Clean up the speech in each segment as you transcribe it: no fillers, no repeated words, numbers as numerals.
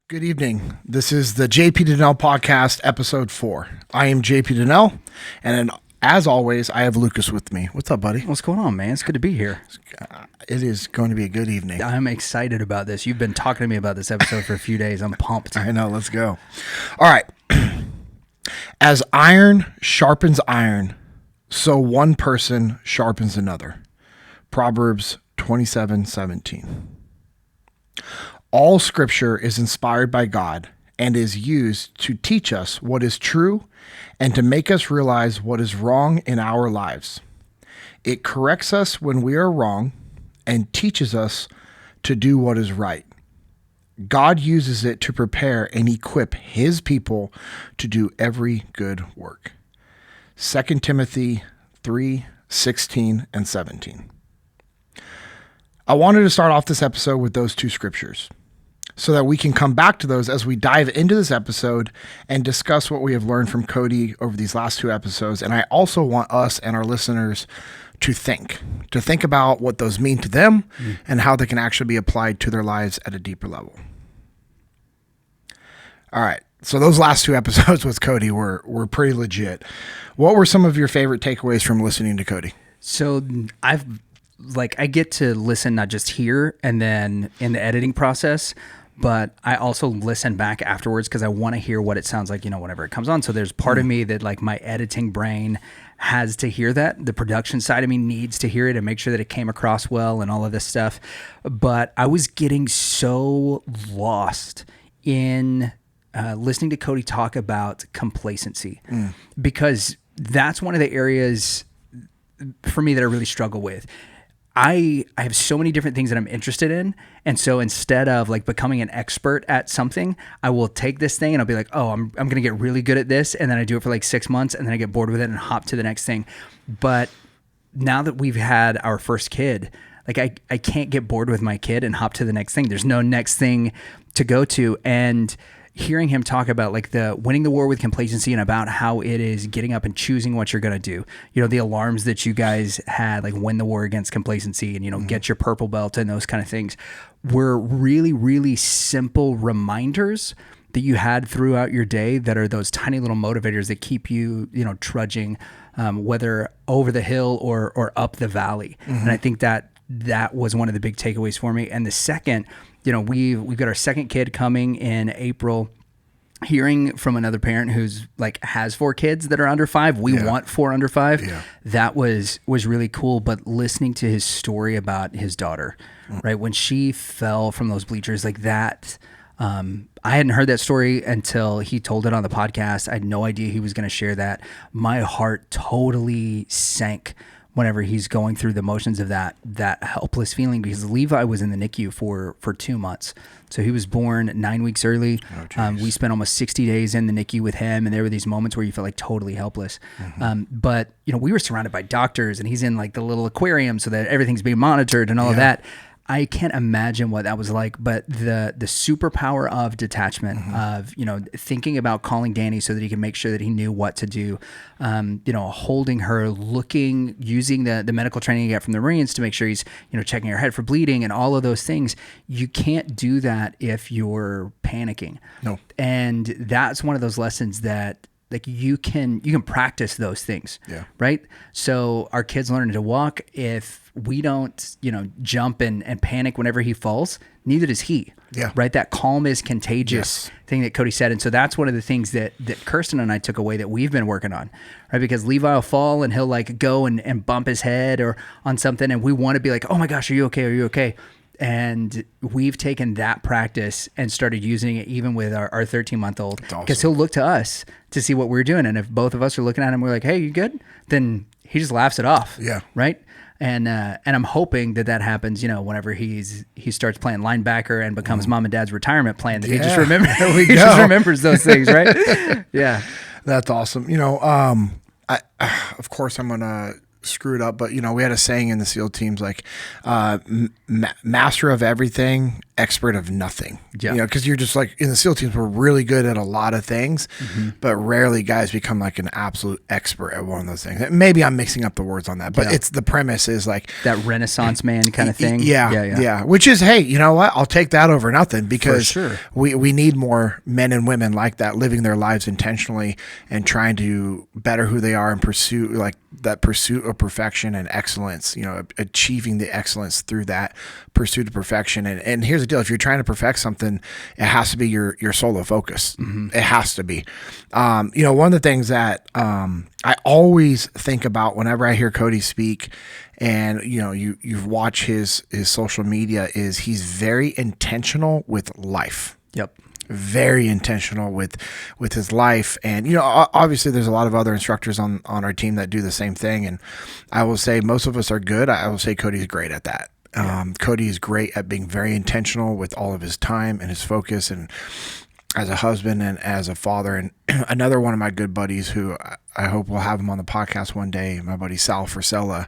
Good evening. This is the JP Dinnell Podcast, episode 4. I am JP Dinnell, and as always, I have Lucas with me. What's up, buddy? What's going on, man? It's good to be here. It is going to be a good evening. I'm excited about this. You've been talking to me about this episode for a few days. I'm pumped. I know. Let's go. All right. As iron sharpens iron, so one person sharpens another. Proverbs 27:17. All scripture is inspired by God and is used to teach us what is true and to make us realize what is wrong in our lives. It corrects us when we are wrong and teaches us to do what is right. God uses it to prepare and equip his people to do every good work. 2 Timothy 3:16 and 17. I wanted to start off this episode with those two scriptures so that we can come back to those as we dive into this episode and discuss what we have learned from Cody over these last two episodes. And I also want us and our listeners to think about what those mean to them and how they can actually be applied to their lives at a deeper level. All right. So those last two episodes with Cody were pretty legit. What were some of your favorite takeaways from listening to Cody? So I get to listen not just here and then in the editing process, but I also listen back afterwards because I want to hear what it sounds like, whenever it comes on. So there's part of me that my editing brain has to hear that. The production side of me needs to hear it and make sure that it came across well and all of this stuff. But I was getting so lost in listening to Cody talk about complacency because that's one of the areas for me that I really struggle with. I have so many different things that I'm interested in. And so instead of becoming an expert at something, I will take this thing and I'll be like, oh, I'm going to get really good at this. And then I do it for 6 months and then I get bored with it and hop to the next thing. But now that we've had our first kid, I can't get bored with my kid and hop to the next thing. There's no next thing to go to. And hearing him talk about the winning the war with complacency and about how it is getting up and choosing what you're going to do, the alarms that you guys had, win the war against complacency and, get your purple belt and those kind of things were really, really simple reminders that you had throughout your day that are those tiny little motivators that keep you, trudging, whether over the hill or up the valley. And I think that was one of the big takeaways for me. And the second, we've got our second kid coming in April. Hearing from another parent who's has 4 kids that are under 5, we want 4 under 5. Yeah. That was really cool. But listening to his story about his daughter, right when she fell from those bleachers that, I hadn't heard that story until he told it on the podcast. I had no idea he was going to share that. My heart totally sank whenever he's going through the motions of that helpless feeling, because Levi was in the NICU for 2 months. So he was born 9 weeks early. We spent almost 60 days in the NICU with him, and there were these moments where you felt totally helpless. But we were surrounded by doctors, and he's in the little aquarium so that everything's being monitored and all of that. I can't imagine what that was like, but the superpower of detachment, of, thinking about calling Danny so that he can make sure that he knew what to do, holding her, looking, using the medical training you get from the Marines to make sure he's, checking her head for bleeding and all of those things. You can't do that if you're panicking. No. And that's one of those lessons that you can practice those things. Yeah. Right. So our kid's learning to walk. If we don't, jump and panic whenever he falls, neither does he. Yeah. Right. That calm is contagious thing that Cody said. And so that's one of the things that Kirsten and I took away that we've been working on, right? Because Levi will fall and he'll go and bump his head or on something. And we want to be oh my gosh, are you okay? Are you okay? And we've taken that practice and started using it even with our 13-month-old, because he'll look to us to see what we're doing. And if both of us are looking at him, we're like, hey, you good? Then he just laughs it off. Yeah. Right. And I'm hoping that happens, whenever he starts playing linebacker and becomes mom and dad's retirement plan, that he just just remembers those things. Right. Yeah. That's awesome. Of course I'm going to screw it up, but we had a saying in the SEAL teams, master of everything expert of nothing. Yeah. You know, because you're just like in the SEAL teams, we're really good at a lot of things, but rarely guys become like an absolute expert at one of those things. Maybe I'm mixing up the words on that, but it's the premise is like that Renaissance man kind of thing. Yeah. Which is, hey, you know what? I'll take that over nothing because we need more men and women like that living their lives intentionally and trying to better who they are and pursue like that pursuit of perfection and excellence, you know, achieving the excellence through that pursuit of perfection. And here's the deal. If you're trying to perfect something, it has to be your solo focus. It has to be. You know, one of the things that I always think about whenever I hear Cody speak, and you know, you've watched his social media, is he's very intentional with life. Yep. Very intentional with his life. And, you know, obviously there's a lot of other instructors on our team that do the same thing. And I will say most of us are good. I will say Cody's great at that. Cody is great at being very intentional with all of his time and his focus, and as a husband and as a father. And another one of my good buddies who I hope we'll have him on the podcast one day, my buddy Sal Frisella,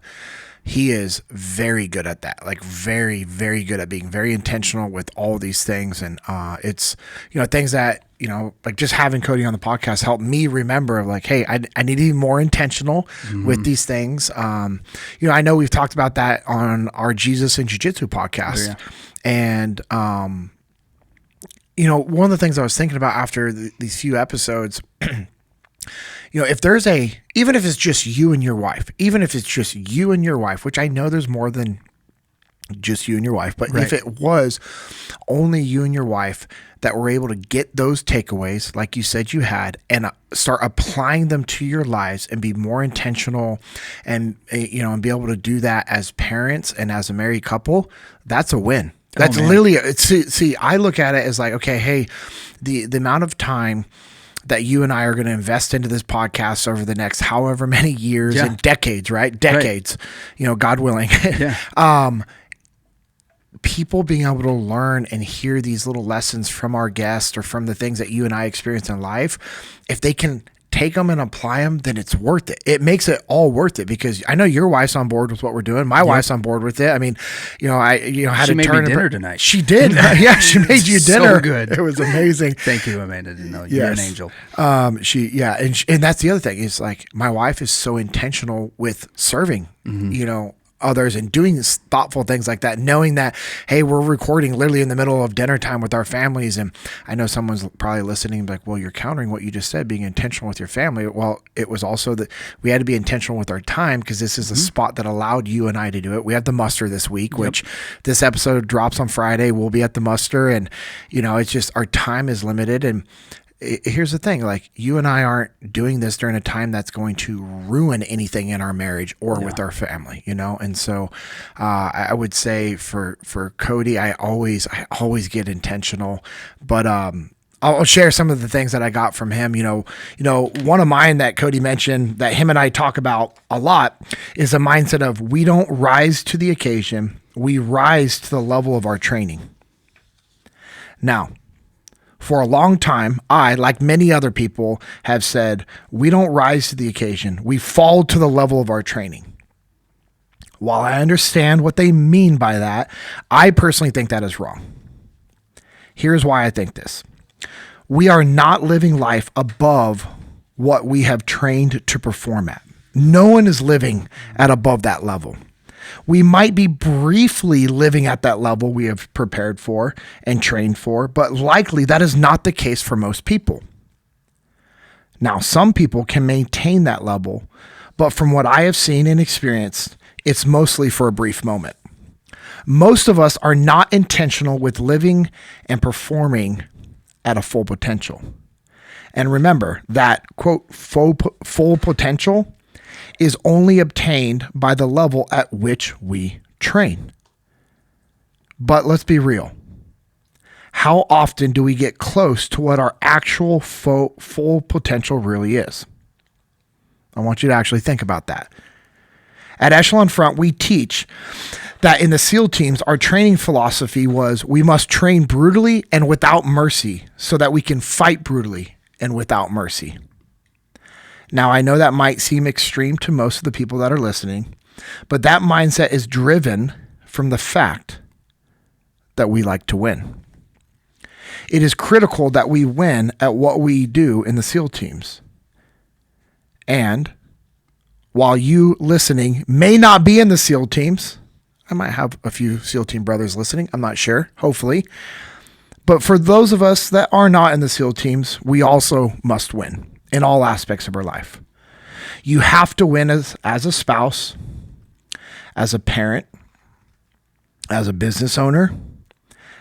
he is very good at that, like very, very good at being very intentional with all these things. And it's, you know, things that, you know, like just having Cody on the podcast helped me remember of like, hey, I need to be more intentional with these things. You know, I know we've talked about that on our Jesus and Jiu-Jitsu podcast. And, you know, one of the things I was thinking about after these few episodes, you know, if there's even if it's just you and your wife, which I know there's more than just you and your wife, but if it was only you and your wife that were able to get those takeaways, like you said you had, and start applying them to your lives and be more intentional and, you know, and be able to do that as parents and as a married couple, that's a win. That's literally, see, I look at it as like, okay, hey, the amount of time that you and I are going to invest into this podcast over the next however many years and decades, right? Decades, you know, God willing. People being able to learn and hear these little lessons from our guests or from the things that you and I experience in life, if they can take them and apply them, then it's worth it. It makes it all worth it, because I know your wife's on board with what we're doing. My wife's on board with it. I mean, you know, had she to made turn me dinner tonight. She did. Yeah, she made you dinner. So good. It was amazing. Thank you, Amanda. You're an angel. And that's the other thing is like my wife is so intentional with serving, you know, others and doing thoughtful things like that, knowing that, hey, we're recording literally in the middle of dinner time with our families. And I know someone's probably listening like, well, you're countering what you just said, being intentional with your family. Well, it was also that we had to be intentional with our time, because this is a spot that allowed you and I to do it. We had the muster this week, which this episode drops on Friday. We'll be at the muster, and, you know, it's just our time is limited. And here's the thing, like you and I aren't doing this during a time that's going to ruin anything in our marriage or with our family, you know? And so I would say for Cody, I always get intentional, but I'll share some of the things that I got from him. You know, one of mine that Cody mentioned that him and I talk about a lot is a mindset of we don't rise to the occasion, we rise to the level of our training. Now, for a long time, I, like many other people, have said, we don't rise to the occasion. We fall to the level of our training. While I understand what they mean by that, I personally think that is wrong. Here's why I think this. We are not living life above what we have trained to perform at. No one is living at above that level. We might be briefly living at that level we have prepared for and trained for, but likely that is not the case for most people. Now, some people can maintain that level, but from what I have seen and experienced, it's mostly for a brief moment. Most of us are not intentional with living and performing at a full potential. And remember that, quote, full potential is only obtained by the level at which we train. But let's be real. How often do we get close to what our actual full potential really is? I want you to actually think about that. At Echelon Front, we teach that in the SEAL teams, our training philosophy was we must train brutally and without mercy so that we can fight brutally and without mercy. Now, I know that might seem extreme to most of the people that are listening, but that mindset is driven from the fact that we like to win. It is critical that we win at what we do in the SEAL teams. And while you listening may not be in the SEAL teams, I might have a few SEAL team brothers listening. I'm not sure, hopefully. But for those of us that are not in the SEAL teams, we also must win in all aspects of our life. You have to win as a spouse, as a parent, as a business owner,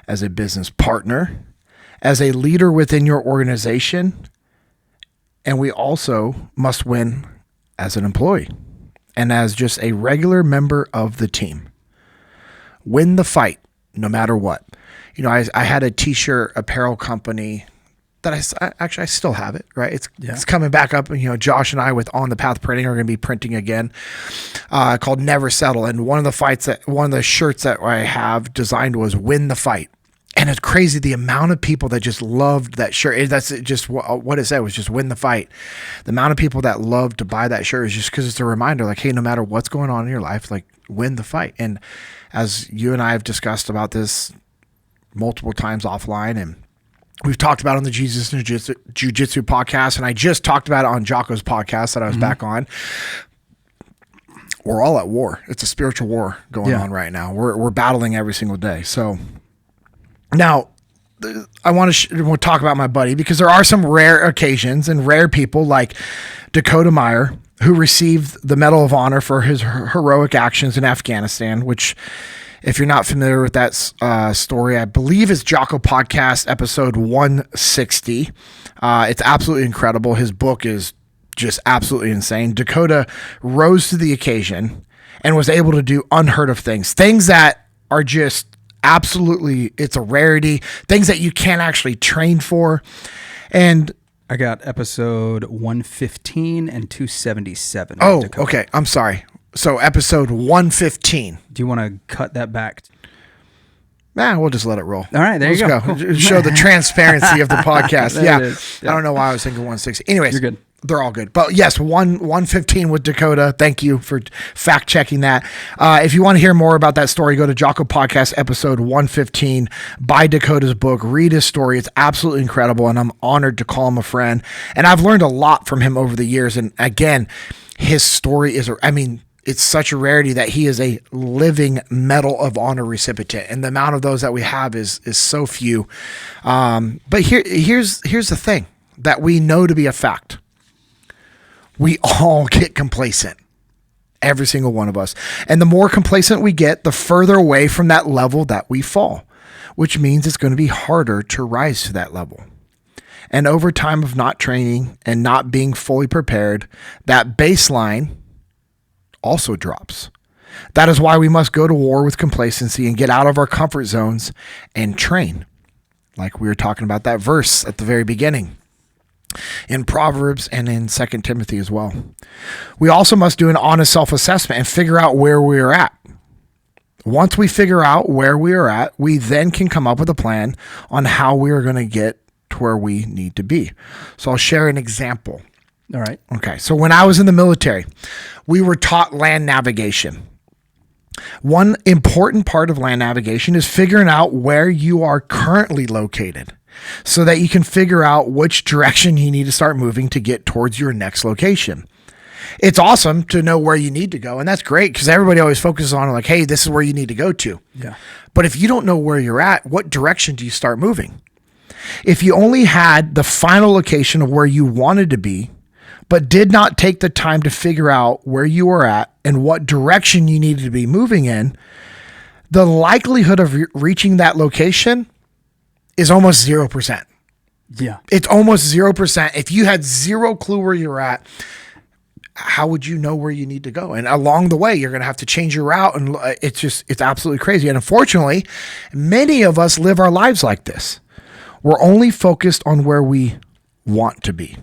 as a business partner, as a leader within your organization, and we also must win as an employee and as just a regular member of the team. Win the fight, no matter what. You know, I had a t-shirt apparel company that I still have it, right? It's coming back up. You know, Josh and I with On the Path Printing are going to be printing again, called Never Settle. And one of the shirts that I have designed was Win the Fight. And it's crazy the amount of people that just loved that shirt. That's just what it said was just win the fight. The amount of people that love to buy that shirt is just because it's a reminder, like, hey, no matter what's going on in your life, like, win the fight. And as you and I have discussed about this multiple times offline, and we've talked about it on the Jesus and Jiu-Jitsu podcast, and I just talked about it on Jocko's podcast that I was back on. We're all at war. It's a spiritual war going on right now. We're battling every single day. So now I want to talk about my buddy, because there are some rare occasions and rare people like Dakota Meyer, who received the Medal of Honor for his heroic actions in Afghanistan, which, if you're not familiar with that story, I believe it's Jocko Podcast episode 160. It's absolutely incredible. His book is just absolutely insane. Dakota rose to the occasion and was able to do unheard of things that are just absolutely, it's a rarity, things that you can't actually train for. And I got episode 115 and 277. Oh, okay. I'm sorry. So episode 115. Do you want to cut that back? We'll just let it roll. All right, there you go. Cool. Show the transparency of the podcast. Yeah. I don't know why I was thinking 160. Anyways, you're good. They're all good. But yes, 115 with Dakota. Thank you for fact checking that. If you want to hear more about that story, go to Jocko Podcast episode 115. Buy Dakota's book. Read his story. It's absolutely incredible, and I'm honored to call him a friend. And I've learned a lot from him over the years. And again, his story is, it's such a rarity that he is a living Medal of Honor recipient, and the amount of those that we have is so few. But here's the thing that we know to be a fact. We all get complacent, every single one of us. And the more complacent we get, the further away from that level that we fall, which means it's going to be harder to rise to that level. And over time of not training and not being fully prepared, that baseline also drops. That is why we must go to war with complacency and get out of our comfort zones and train. Like we were talking about that verse at the very beginning in Proverbs and in 2 Timothy as well. We also must do an honest self-assessment and figure out where we are at. Once we figure out where we are at, we then can come up with a plan on how we are going to get to where we need to be. So I'll share an example. All right. Okay. So when I was in the military, we were taught land navigation. One important part of land navigation is figuring out where you are currently located so that you can figure out which direction you need to start moving to get towards your next location. It's awesome to know where you need to go, and that's great because everybody always focuses on like, hey, this is where you need to go to. Yeah. But if you don't know where you're at, what direction do you start moving? If you only had the final location of where you wanted to be, but did not take the time to figure out where you were at and what direction you needed to be moving in, the likelihood of reaching that location is almost 0%. Yeah. It's almost 0%. If you had zero clue where you're at, how would you know where you need to go? And along the way, you're going to have to change your route. And it's absolutely crazy. And unfortunately, many of us live our lives like this. We're only focused on where we want to be.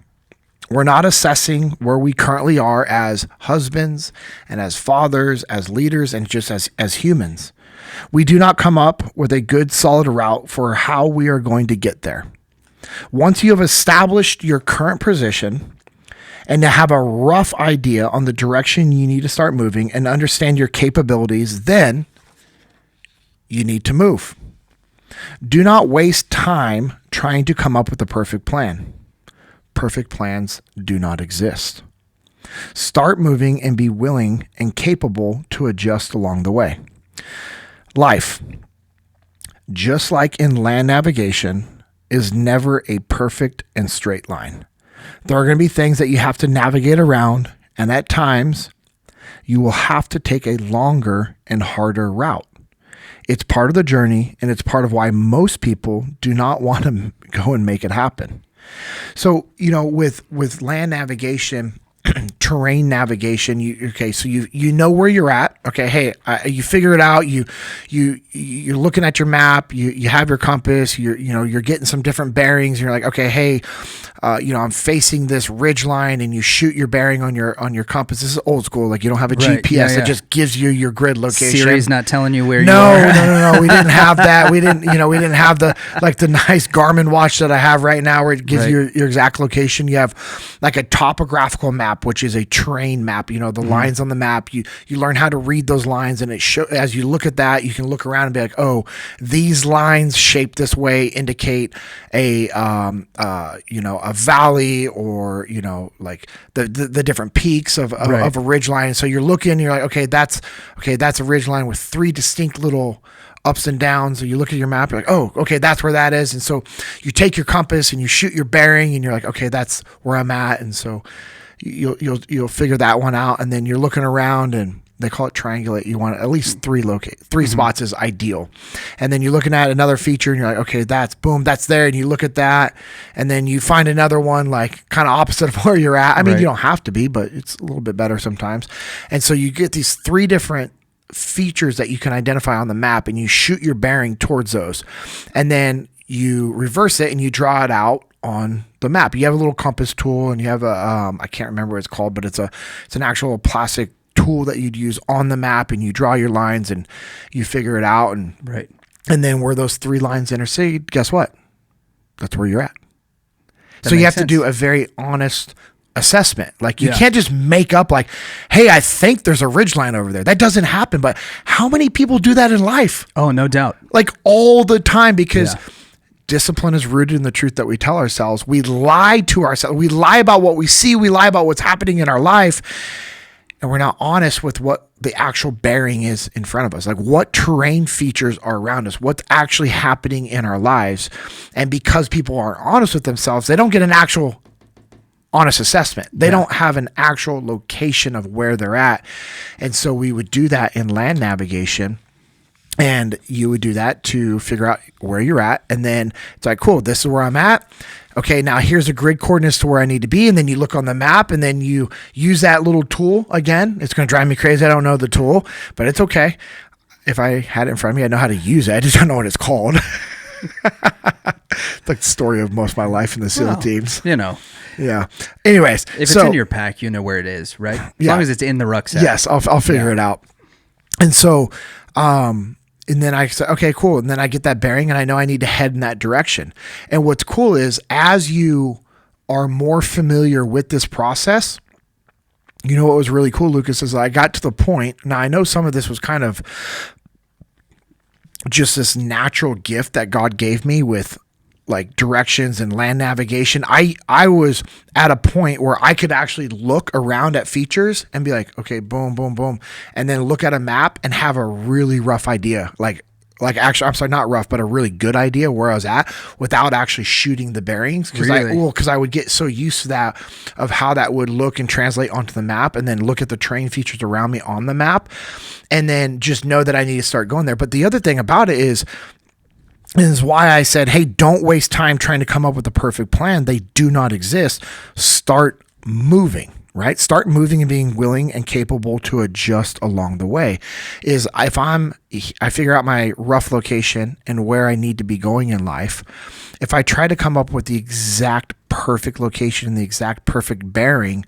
We're not assessing where we currently are as husbands and as fathers, as leaders, and just as humans. We do not come up with a good, solid route for how we are going to get there. Once you have established your current position and to have a rough idea on the direction you need to start moving and understand your capabilities, then you need to move. Do not waste time trying to come up with a perfect plan. Perfect plans do not exist. Start moving and be willing and capable to adjust along the way. Life, just like in land navigation, is never a perfect and straight line. There are going to be things that you have to navigate around, and at times you will have to take a longer and harder route. It's part of the journey, and it's part of why most people do not want to go and make it happen. So, with land navigation, terrain navigation, so you know where you're at. Okay, hey, you figure it out. You're looking at your map. You have your compass. You're getting some different bearings. And you're like, okay, hey, I'm facing this ridge line, and you shoot your bearing on your compass. This is old school. Like, you don't have a GPS that just gives you your grid location. Siri's not telling you where you are. No. We didn't have that. We didn't have the nice Garmin watch that I have right now, where it gives you your exact location. You have like a topographical map, which is a terrain map. The lines on the map. You learn how to read those lines, and as you look at that, you can look around and be like, oh, these lines shaped this way indicate a valley, or like the different peaks of a ridge line. So you're looking, and you're like, okay, that's a ridge line with three distinct little ups and downs. So you look at your map, you're like, oh, okay, that's where that is. And so you take your compass and you shoot your bearing, and you're like, okay, that's where I'm at. And so you'll figure that one out, and then you're looking around, and they call it triangulate. You want at least three spots is ideal. And then you're looking at another feature, and you're like, okay, that's there. And you look at that, and then you find another one like kind of opposite of where you're at. I mean, you don't have to be, but it's a little bit better sometimes. And so you get these three different features that you can identify on the map, and you shoot your bearing towards those. And then you reverse it and you draw it out on the map. You have a little compass tool, and you have I can't remember what it's called, but it's an actual plastic tool that you'd use on the map, and you draw your lines and you figure it out. And then where those three lines intersect, guess what? That's where you're at. So you have to do a very honest assessment. Like, you can't just make up like, hey, I think there's a ridge line over there. That doesn't happen. But how many people do that in life? Oh, no doubt. Like, all the time, because discipline is rooted in the truth that we tell ourselves. We lie to ourselves. We lie about what we see. We lie about what's happening in our life. And we're not honest with what the actual bearing is in front of us. Like, what terrain features are around us, what's actually happening in our lives. And because people aren't honest with themselves, they don't get an actual honest assessment. They don't have an actual location of where they're at. And so we would do that in land navigation. And you would do that to figure out where you're at. And then it's like, cool, this is where I'm at. Okay, now here's the grid coordinates to where I need to be. And then you look on the map, and then you use that little tool again. It's going to drive me crazy. I don't know the tool, but it's okay. If I had it in front of me, I know how to use it. I just don't know what it's called. It's like the story of most of my life in the SEAL teams. Yeah. Anyways. If it's in your pack, you know where it is, right? As long as it's in the rucksack. Yes, I'll figure it out. And so, and then I said, okay, cool. And then I get that bearing, and I know I need to head in that direction. And what's cool is, as you are more familiar with this process, what was really cool, Lucas, is I got to the point. Now, I know some of this was kind of just this natural gift that God gave me with like directions and land navigation. I was at a point where I could actually look around at features and be like, okay, boom, boom, boom. And then look at a map and have a really rough idea. Like actually, I'm sorry, not rough, but a really good idea where I was at without actually shooting the bearings. Because I would get so used to that, of how that would look and translate onto the map, and then look at the terrain features around me on the map, and then just know that I need to start going there. But the other thing about it is why I said, hey, don't waste time trying to come up with a perfect plan. They do not exist. Start moving. Right? Start moving and being willing and capable to adjust along the way. Is if I figure out my rough location and where I need to be going in life, if I try to come up with the exact perfect location and the exact perfect bearing,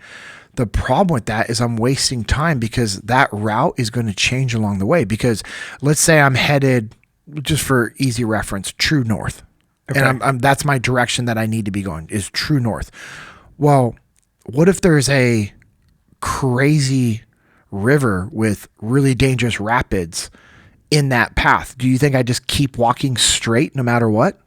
the problem with that is I'm wasting time, because that route is going to change along the way. Because let's say I'm headed, just for easy reference, true north. Okay. And that's my direction that I need to be going, is true north. Well, what if there's a crazy river with really dangerous rapids in that path? Do you think I just keep walking straight no matter what?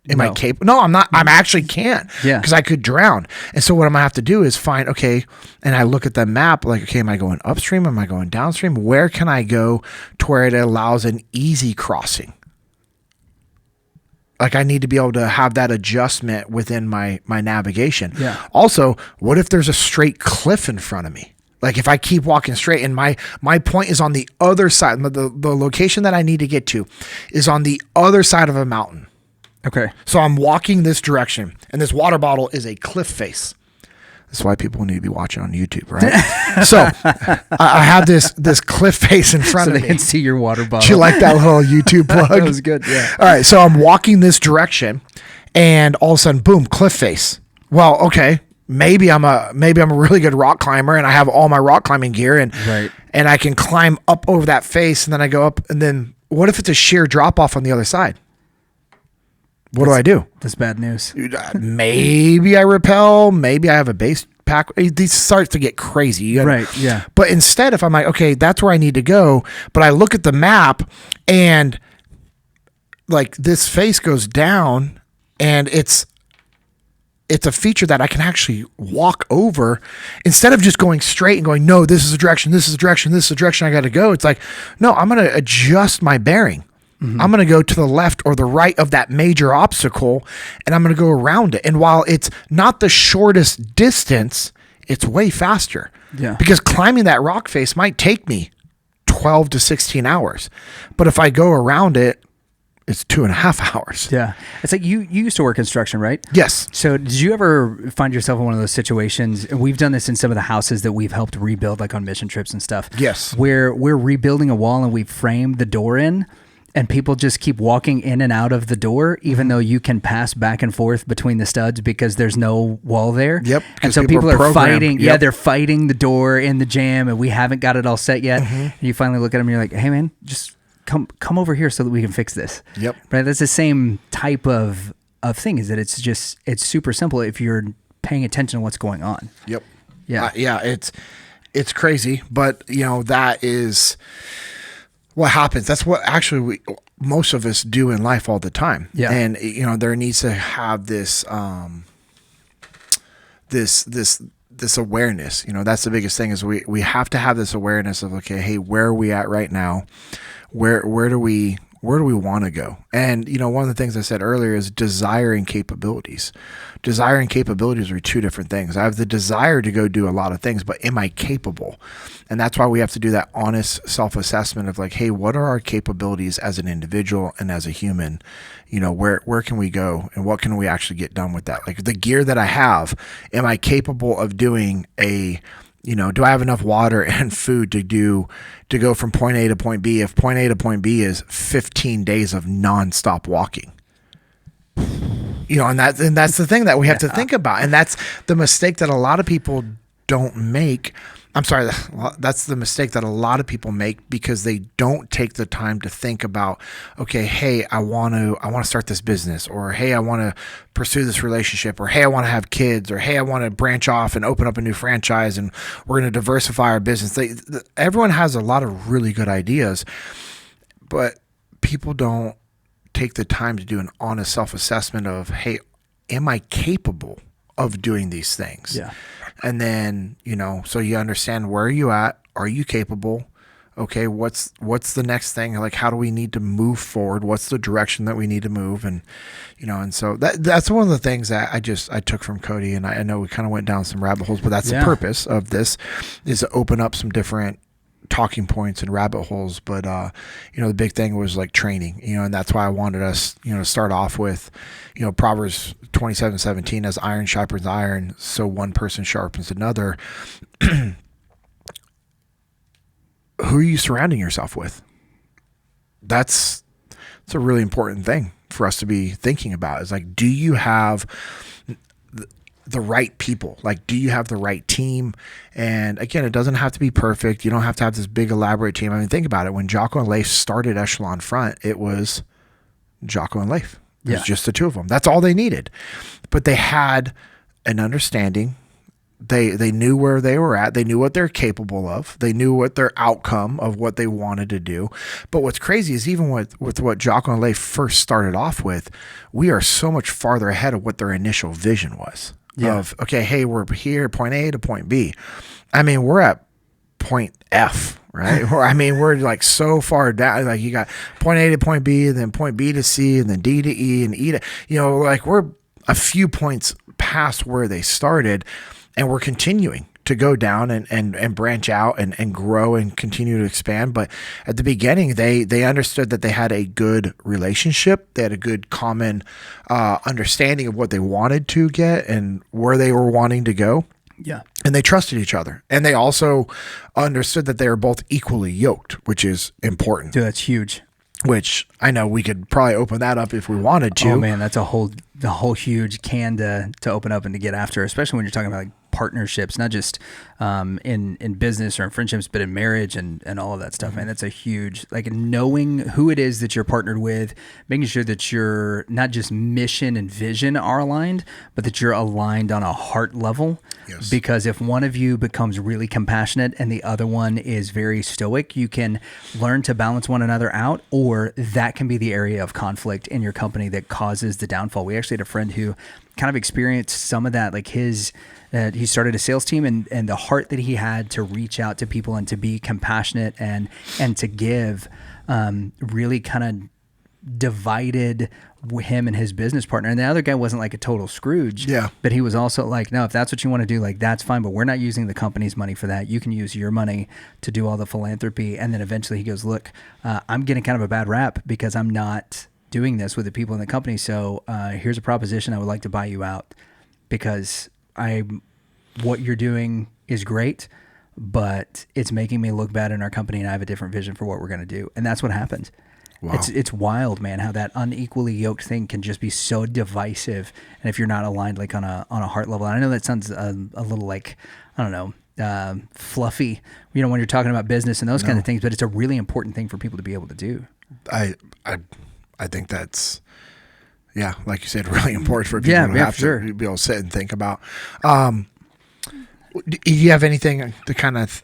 Am I capable? No, I'm not. I actually can't. Yeah. Because I could drown. And so what I'm going to have to do is find, okay, and I look at the map like, okay, am I going upstream? Am I going downstream? Where can I go to where it allows an easy crossing? Like I need to be able to have that adjustment within my navigation. Yeah. Also, what if there's a straight cliff in front of me? Like if I keep walking straight and my point is on the other side, the location that I need to get to is on the other side of a mountain. Okay. So I'm walking this direction and this water bottle is a cliff face. That's why people need to be watching on YouTube, right? So I have this cliff face in front of me. So they can see your water bottle. Do you like that little YouTube plug? That was good, yeah. All right, so I'm walking this direction and all of a sudden, boom, cliff face. Well, okay, maybe I'm a really good rock climber and I have all my rock climbing gear and I can climb up over that face and then I go up and then what if it's a sheer drop off on the other side? What do I do? That's bad news. Maybe I rappel. Maybe I have a base pack. These starts to get crazy. Right. Yeah. But instead, if I'm like, okay, that's where I need to go, but I look at the map and like this face goes down and it's a feature that I can actually walk over instead of just going straight and going, no, this is the direction, this is the direction, this is the direction I got to go. It's like, no, I'm going to adjust my bearing. Mm-hmm. I'm going to go to the left or the right of that major obstacle and I'm going to go around it. And while it's not the shortest distance, it's way faster. Yeah. Because climbing that rock face might take me 12 to 16 hours. But if I go around it, it's 2.5 hours. Yeah. It's like you used to work construction, right? Yes. So did you ever find yourself in one of those situations? And we've done this in some of the houses that we've helped rebuild, like on mission trips and stuff. Yes. Where we're rebuilding a wall and we've framed the door in. And people just keep walking in and out of the door, even though you can pass back and forth between the studs because there's no wall there. Yep. And so people are fighting. Yep. Yeah, they're fighting the door in the jam, and we haven't got it all set yet. Mm-hmm. And you finally look at them, and you're like, "Hey, man, just come over here so that we can fix this." Yep. Right. That's the same type of thing. Is that it's super simple if you're paying attention to what's going on. Yep. Yeah. Yeah. It's crazy, but that is what happens. That's what actually most of us do in life all the time. Yeah. And there needs to have this this awareness. That's the biggest thing is we have to have this awareness of, okay, hey, where are we at right now? Where do we want to go? And one of the things I said earlier is desire and capabilities. Desire and capabilities are two different things. I have the desire to go do a lot of things, but am I capable? And that's why we have to do that honest self-assessment of like, hey, what are our capabilities as an individual and as a human? Where can we go and what can we actually get done with that? Like the gear that I have, am I capable of doing do I have enough water and food to go from point A to point B? If point A to point B is 15 days of nonstop walking, and that's the thing that we have to think about. And that's the mistake that a lot of people don't make. I'm sorry, that's the mistake that a lot of people make because they don't take the time to think about, okay, hey, I want to start this business, or hey, I want to pursue this relationship, or hey, I want to have kids, or hey, I want to branch off and open up a new franchise and we're going to diversify our business. Everyone has a lot of really good ideas, but people don't take the time to do an honest self-assessment of, hey, am I capable of doing these things? Yeah. And then, so you understand, where are you at? Are you capable? Okay, what's the next thing? Like, how do we need to move forward? What's the direction that we need to move? And, and so that's one of the things that I took from Cody. And I know we kind of went down some rabbit holes, but that's the purpose of this, is to open up some different talking points and rabbit holes. But, the big thing was like training, and that's why I wanted us, to start off with, Proverbs 27:17, as iron sharpens iron, so one person sharpens another. Who are you surrounding yourself with? It's a really important thing for us to be thinking about, is like, do you have the right people? Like, do you have the right team? And again, it doesn't have to be perfect. You don't have to have this big elaborate team. I mean, think about it. When Jocko and Leif started Echelon Front, it was Jocko and Leif. It was just the two of them. That's all they needed. But they had an understanding. They knew where they were at. They knew what they're capable of. They knew what their outcome of what they wanted to do. But what's crazy is even with what Jocko and Leigh first started off with, we are so much farther ahead of what their initial vision was. Yeah. Of, okay, hey, we're here, point A to point B. I mean, we're at point F, right? I mean, we're like so far down. Like you got point A to point B, and then point B to C, and then D to E, and E to, like we're a few points past where they started. And we're continuing to go down and branch out and grow and continue to expand. But at the beginning, they understood that they had a good relationship. They had a good common understanding of what they wanted to get and where they were wanting to go. Yeah. And they trusted each other. And they also understood that they were both equally yoked, which is important. Dude, that's huge. Which I know we could probably open that up if we wanted to. Oh man, that's the whole huge can to open up and to get after, especially when you're talking about like partnerships, not just in business or in friendships, but in marriage and all of that stuff, man. That's a huge, like knowing who it is that you're partnered with, making sure that you're not just mission and vision are aligned, but that you're aligned on a heart level. Yes. Because if one of you becomes really compassionate and the other one is very stoic, you can learn to balance one another out, or that can be the area of conflict in your company that causes the downfall. We actually had a friend who kind of experienced some of that, like he started a sales team and the heart that he had to reach out to people and to be compassionate and to give really kind of divided him and his business partner. And the other guy wasn't like a total Scrooge, but he was also like, no, if that's what you want to do, like that's fine, but we're not using the company's money for that. You can use your money to do all the philanthropy. And then eventually he goes, look, I'm getting kind of a bad rap because I'm not doing this with the people in the company. So here's a proposition. I would like to buy you out because what you're doing is great, but it's making me look bad in our company, and I have a different vision for what we're going to do. And that's what happened. Wow. It's wild, man, how that unequally yoked thing can just be so divisive. And if you're not aligned, like on a heart level, and I know that sounds a little like, I don't know, fluffy, when you're talking about business and those kind of things, but it's a really important thing for people to be able to do. I think that's, like you said, really important for people to have to be able to sit and think about. Do you have anything to kind of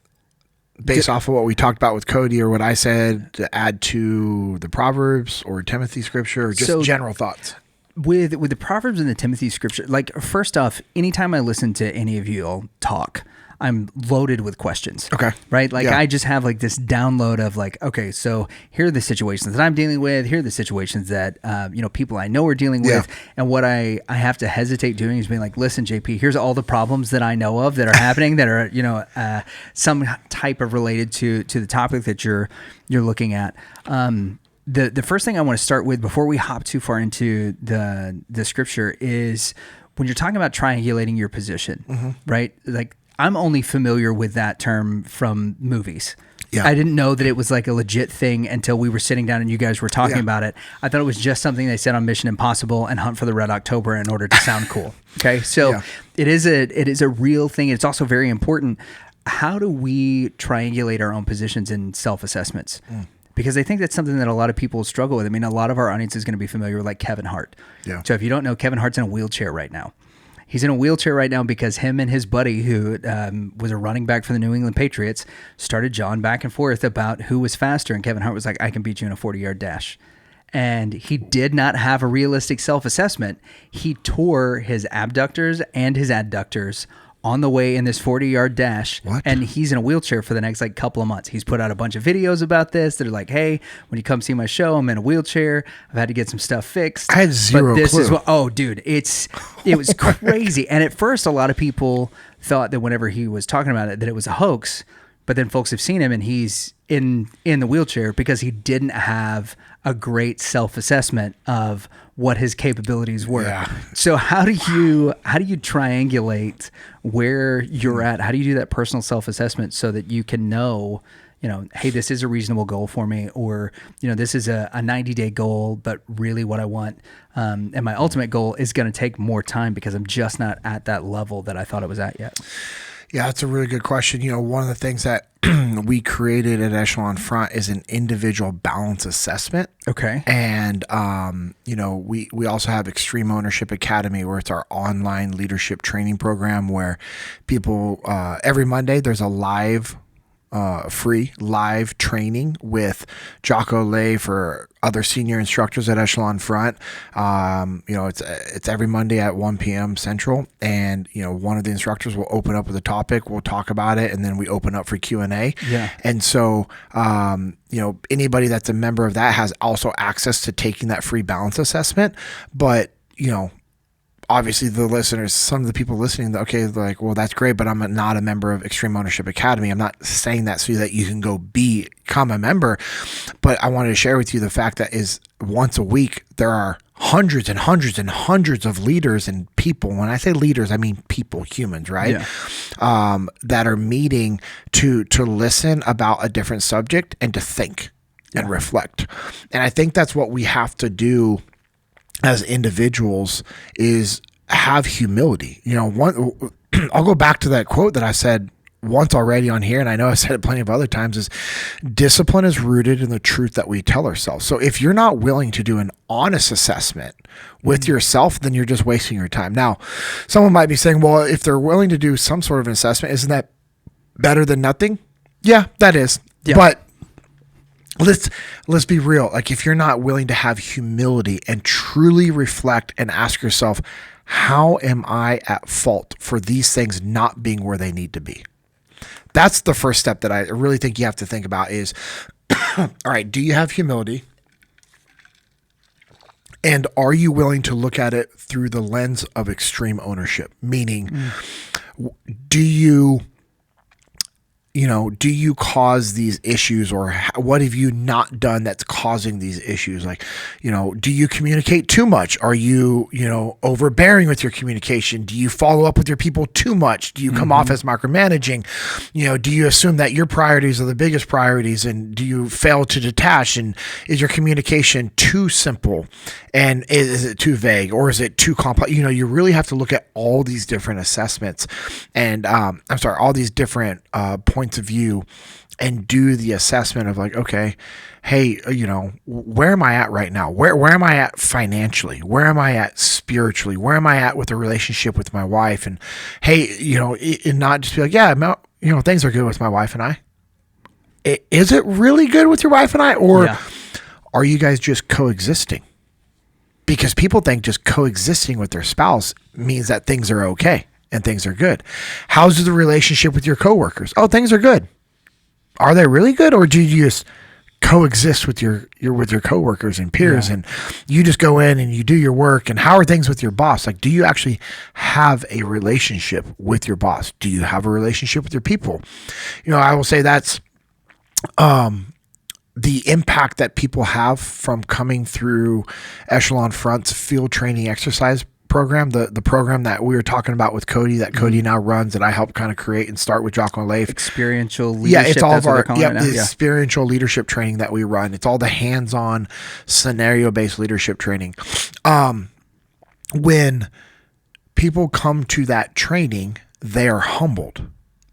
based off of what we talked about with Cody or what I said to add to the Proverbs or Timothy scripture or just general thoughts? With the Proverbs and the Timothy scripture, like first off, anytime I listen to any of you all talk, I'm loaded with questions. Okay. Right? Like I just have like this download of like, okay, so here are the situations that I'm dealing with. Here are the situations that, people I know are dealing with. And what I have to hesitate doing is being like, listen, JP, here's all the problems that I know of that are happening that are, some type of related to the topic that you're looking at. The first thing I want to start with before we hop too far into the scripture is when you're talking about triangulating your position, right? Like, I'm only familiar with that term from movies. Yeah. I didn't know that it was like a legit thing until we were sitting down and you guys were talking about it. I thought it was just something they said on Mission Impossible and Hunt for the Red October in order to sound cool. Okay. So it is a real thing. It's also very important. How do we triangulate our own positions in self-assessments? Because I think that's something that a lot of people struggle with. I mean, a lot of our audience is going to be familiar with like Kevin Hart. Yeah. So if you don't know, Kevin Hart's in a wheelchair right now. He's in a wheelchair right now because him and his buddy, who was a running back for the New England Patriots, started jawing back and forth about who was faster. And Kevin Hart was like, I can beat you in a 40-yard dash. And he did not have a realistic self-assessment. He tore his abductors and his adductors on the way in this 40-yard dash. What? And he's in a wheelchair for the next like couple of months. He's put out a bunch of videos about this. They're like, hey, when you come see my show, I'm in a wheelchair. I've had to get some stuff fixed. I had zero clue. Oh, dude, it was crazy. And at first, a lot of people thought that whenever he was talking about it, that it was a hoax. But then folks have seen him and he's in the wheelchair because he didn't have a great self-assessment of what his capabilities were. Yeah. So how do you triangulate where you're at? How do you do that personal self-assessment so that you can know, hey, this is a reasonable goal for me, or, this is a 90-day goal, but really what I want, and my ultimate goal is going to take more time because I'm just not at that level that I thought it was at yet. Yeah, that's a really good question. One of the things that we created at Echelon Front is an individual balance assessment. Okay. And, we also have Extreme Ownership Academy, where it's our online leadership training program where people, every Monday, there's a free live training with Jocko Lay for other senior instructors at Echelon Front. It's every Monday at 1 p.m. Central, and one of the instructors will open up with a topic. We'll talk about it, and then we open up for Q&A. Yeah. And so, anybody that's a member of that has also access to taking that free balance assessment. But obviously the listeners, some of the people listening, okay, like, well, that's great, but I'm not a member of Extreme Ownership Academy. I'm not saying that so that you can go become a member, but I wanted to share with you the fact that is once a week, there are hundreds and hundreds and hundreds of leaders and people. When I say leaders, I mean people, humans, right? Yeah. That are meeting to listen about a different subject and to think and reflect. And I think that's what we have to do as individuals, is have humility. I'll go back to that quote that I said once already on here, and I know I said it plenty of other times, is discipline is rooted in the truth that we tell ourselves. So if you're not willing to do an honest assessment with yourself, then you're just wasting your time. Now, someone might be saying, well, if they're willing to do some sort of an assessment, isn't that better than nothing? Yeah, that is. Yeah. But let's be real. Like, if you're not willing to have humility and truly reflect and ask yourself, how am I at fault for these things not being where they need to be? That's the first step that I really think you have to think about is, all right, do you have humility? And are you willing to look at it through the lens of extreme ownership? Meaning, do you cause these issues, or what have you not done that's causing these issues? Like, do you communicate too much? Are you, overbearing with your communication? Do you follow up with your people too much? Do you come off as micromanaging? Do you assume that your priorities are the biggest priorities, and do you fail to detach? And is your communication too simple? And is it too vague, or is it too complex? You really have to look at all these different assessments and, all these different points of view, and do the assessment of like, okay, hey, where am I at right now? Where am I at financially? Where am I at spiritually? Where am I at with a relationship with my wife? And hey, and not just be like, yeah, things are good with my wife and I. Is it really good with your wife and I? Or are you guys just coexisting? Because people think just coexisting with their spouse means that things are okay and things are good. How's the relationship with your coworkers? Oh, things are good. Are they really good? Or do you just coexist with your coworkers and peers, and you just go in and you do your work? And how are things with your boss? Like, do you actually have a relationship with your boss? Do you have a relationship with your people? I will say that's the impact that people have from coming through Echelon Front's field training exercise program, the program that we were talking about with Cody, that Cody now runs, that I helped kind of create and start with Jocko Leif. Experiential leadership. Yeah, it's all of our experiential leadership training that we run. It's all the hands-on scenario-based leadership training. When people come to that training, they are humbled.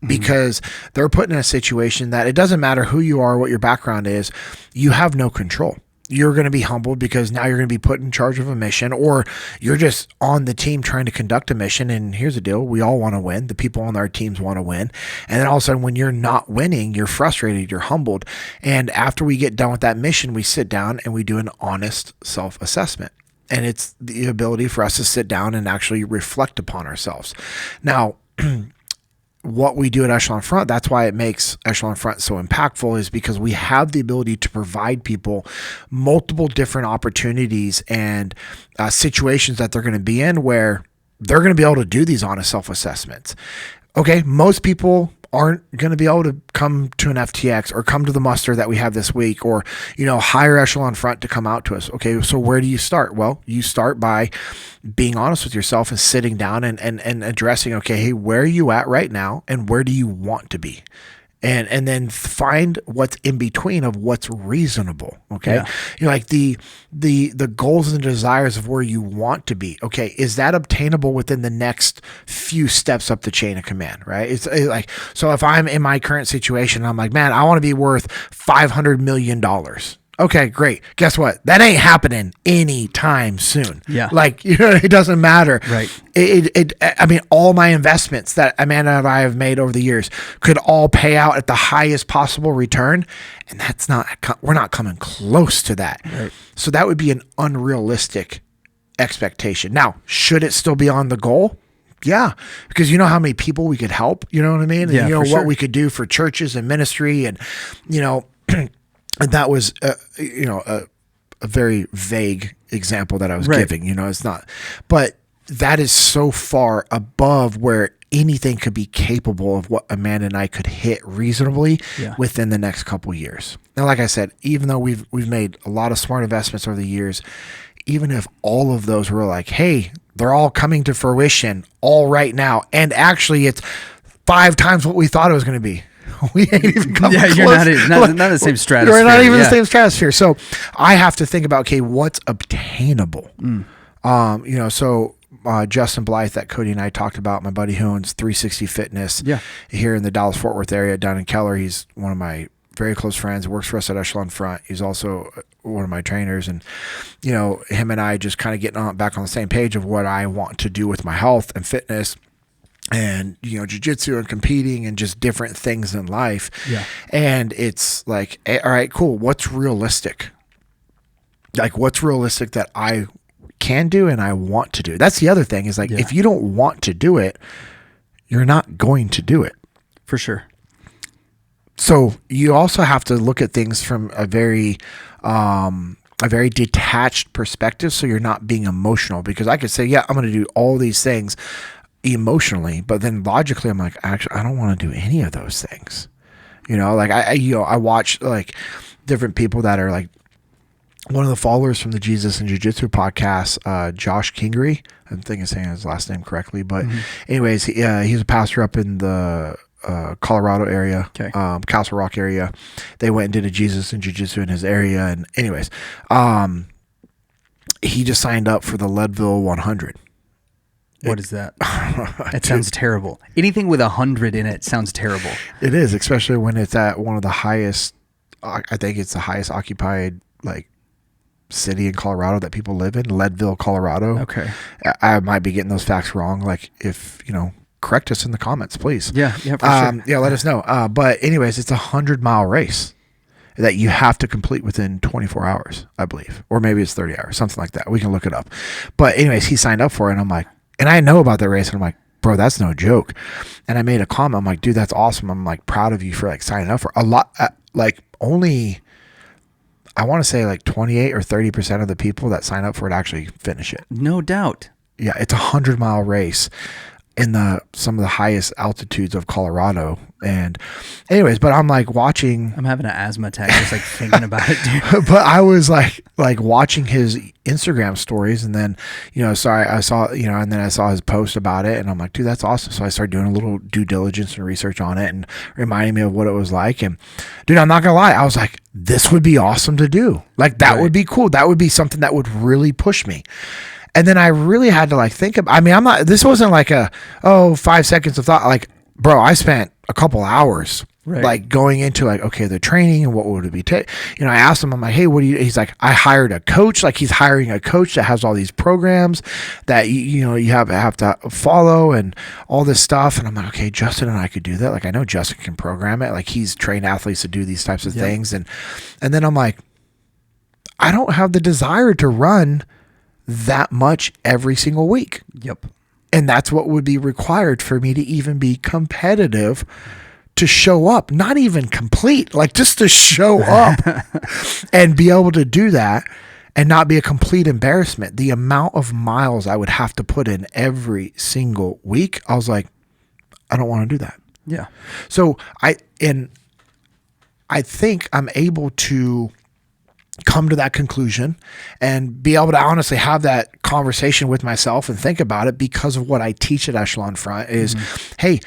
Because they're put in a situation that it doesn't matter who you are, what your background is, you have no control. You're going to be humbled because now you're going to be put in charge of a mission, or you're just on the team trying to conduct a mission. And here's the deal. We all want to win. The people on our teams want to win. And then all of a sudden, when you're not winning, you're frustrated, you're humbled. And after we get done with that mission, we sit down and we do an honest self-assessment. And it's the ability for us to sit down and actually reflect upon ourselves. Now, what we do at Echelon Front, that's why it makes Echelon Front so impactful, is because we have the ability to provide people multiple different opportunities and situations that they're going to be in where they're going to be able to do these honest self-assessments. Okay, most people aren't going to be able to come to an FTX or come to the muster that we have this week, or, hire Echelon Front to come out to us. Okay, so where do you start? Well, you start by being honest with yourself and sitting down and addressing, okay, hey, where are you at right now, and where do you want to be? and then find what's in between of what's reasonable. Okay. Yeah. You know, like the goals and desires of where you want to be. Okay. Is that obtainable within the next few steps up the chain of command? Right. It's like, so if I'm in my current situation, I'm like, man, I want to be worth $500 million. Okay, great. Guess what? That ain't happening anytime soon. Yeah. Like, you know, it doesn't matter. Right. I mean, all my investments that Amanda and I have made over the years could all pay out at the highest possible return. And we're not coming close to that. Right. So that would be an unrealistic expectation. Now, should it still be on the goal? Yeah, because you know how many people we could help, you know what I mean? And Yeah, you know for what sure. we could do for churches and ministry, and you know, and that was a very vague example that I was Right. giving. You know, it's not, but that is so far above where anything could be capable of what Amanda and I could hit reasonably within the next couple of years. And like I said, even though we've made a lot of smart investments over the years, even if all of those were like, hey, they're all coming to fruition all right now, and actually it's 5 times what we thought it was going to be. We ain't even come close. You're not in the same stratosphere. You're not even the same stratosphere. So I have to think about, okay, what's obtainable? You know, so Justin Blythe that Cody and I talked about, my buddy who owns 360 Fitness here in the Dallas-Fort Worth area down in Keller. He's one of my very close friends, works for us at Echelon Front. He's also one of my trainers, and you know, him and I just kind of getting back on the same page of what I want to do with my health and fitness, and you know, jiu-jitsu and competing and just different things in life. And it's like, all right, cool, what's realistic? Like, what's realistic that I can do and I want to do? That's the other thing, is like, if you don't want to do it, you're not going to do it. For sure. So you also have to look at things from a very detached perspective, so you're not being emotional. Because I could say, yeah, I'm going to do all these things emotionally, but then logically I'm like, actually, I don't want to do any of those things. You know, like I watch like different people that are like, one of the followers from the Jesus and Jiu-Jitsu podcast, Josh Kingery, I think I'm saying his last name correctly, but anyways, he's a pastor up in the Colorado area, Castle Rock area. They went and did a Jesus and Jiu-Jitsu in his area, and anyways, he just signed up for the Leadville 100. What is that? It sounds terrible. Anything with 100 in it sounds terrible. It is, especially when it's at one of the highest, I think it's the highest occupied like city in Colorado that people live in, Leadville, Colorado. Okay. I might be getting those facts wrong. Like, if, you know, correct us in the comments, please. Yeah, for sure. Yeah, let us know. But anyways, it's a 100-mile race that you have to complete within 24 hours, I believe. Or maybe it's 30 hours, something like that. We can look it up. But anyways, he signed up for it, and I'm like, and I know about that race, and I'm like, bro, that's no joke. And I made a comment. I'm like, dude, that's awesome. I'm like proud of you for like signing up for a lot. Like, only, I want to say like 28 or 30% of the people that sign up for it actually finish it. No doubt. Yeah, it's a 100-mile race in some of the highest altitudes of Colorado. And anyways, but I'm like watching. I'm having an asthma attack just like thinking about it, dude. But I was like watching his Instagram stories, and then, you know, I saw, you know, and then I saw his post about it, and I'm like, dude, that's awesome. So I started doing a little due diligence and research on it, and reminding me of what it was like. And dude, I'm not gonna lie, I was like, this would be awesome to do. Like, that would be cool. That would be something that would really push me. And then I really had to like think about, I mean, this wasn't like 5 seconds of thought. Like, bro, I spent a couple hours like going into like, okay, the training and what would it be? You know, I asked him, I'm like, hey, what do you, he's like, I hired a coach. Like, he's hiring a coach that has all these programs that, you know, you have to follow and all this stuff. And I'm like, okay, Justin and I could do that. Like, I know Justin can program it. Like, he's trained athletes to do these types of things. And then I'm like, I don't have the desire to run that much every single week. Yep. And that's what would be required for me to even be competitive, to show up, not even complete, like just to show up and be able to do that and not be a complete embarrassment. The amount of miles I would have to put in every single week, I was like, I don't want to do that. Yeah. So I think I'm able to come to that conclusion and be able to honestly have that conversation with myself and think about it, because of what I teach at Echelon Front is, hey,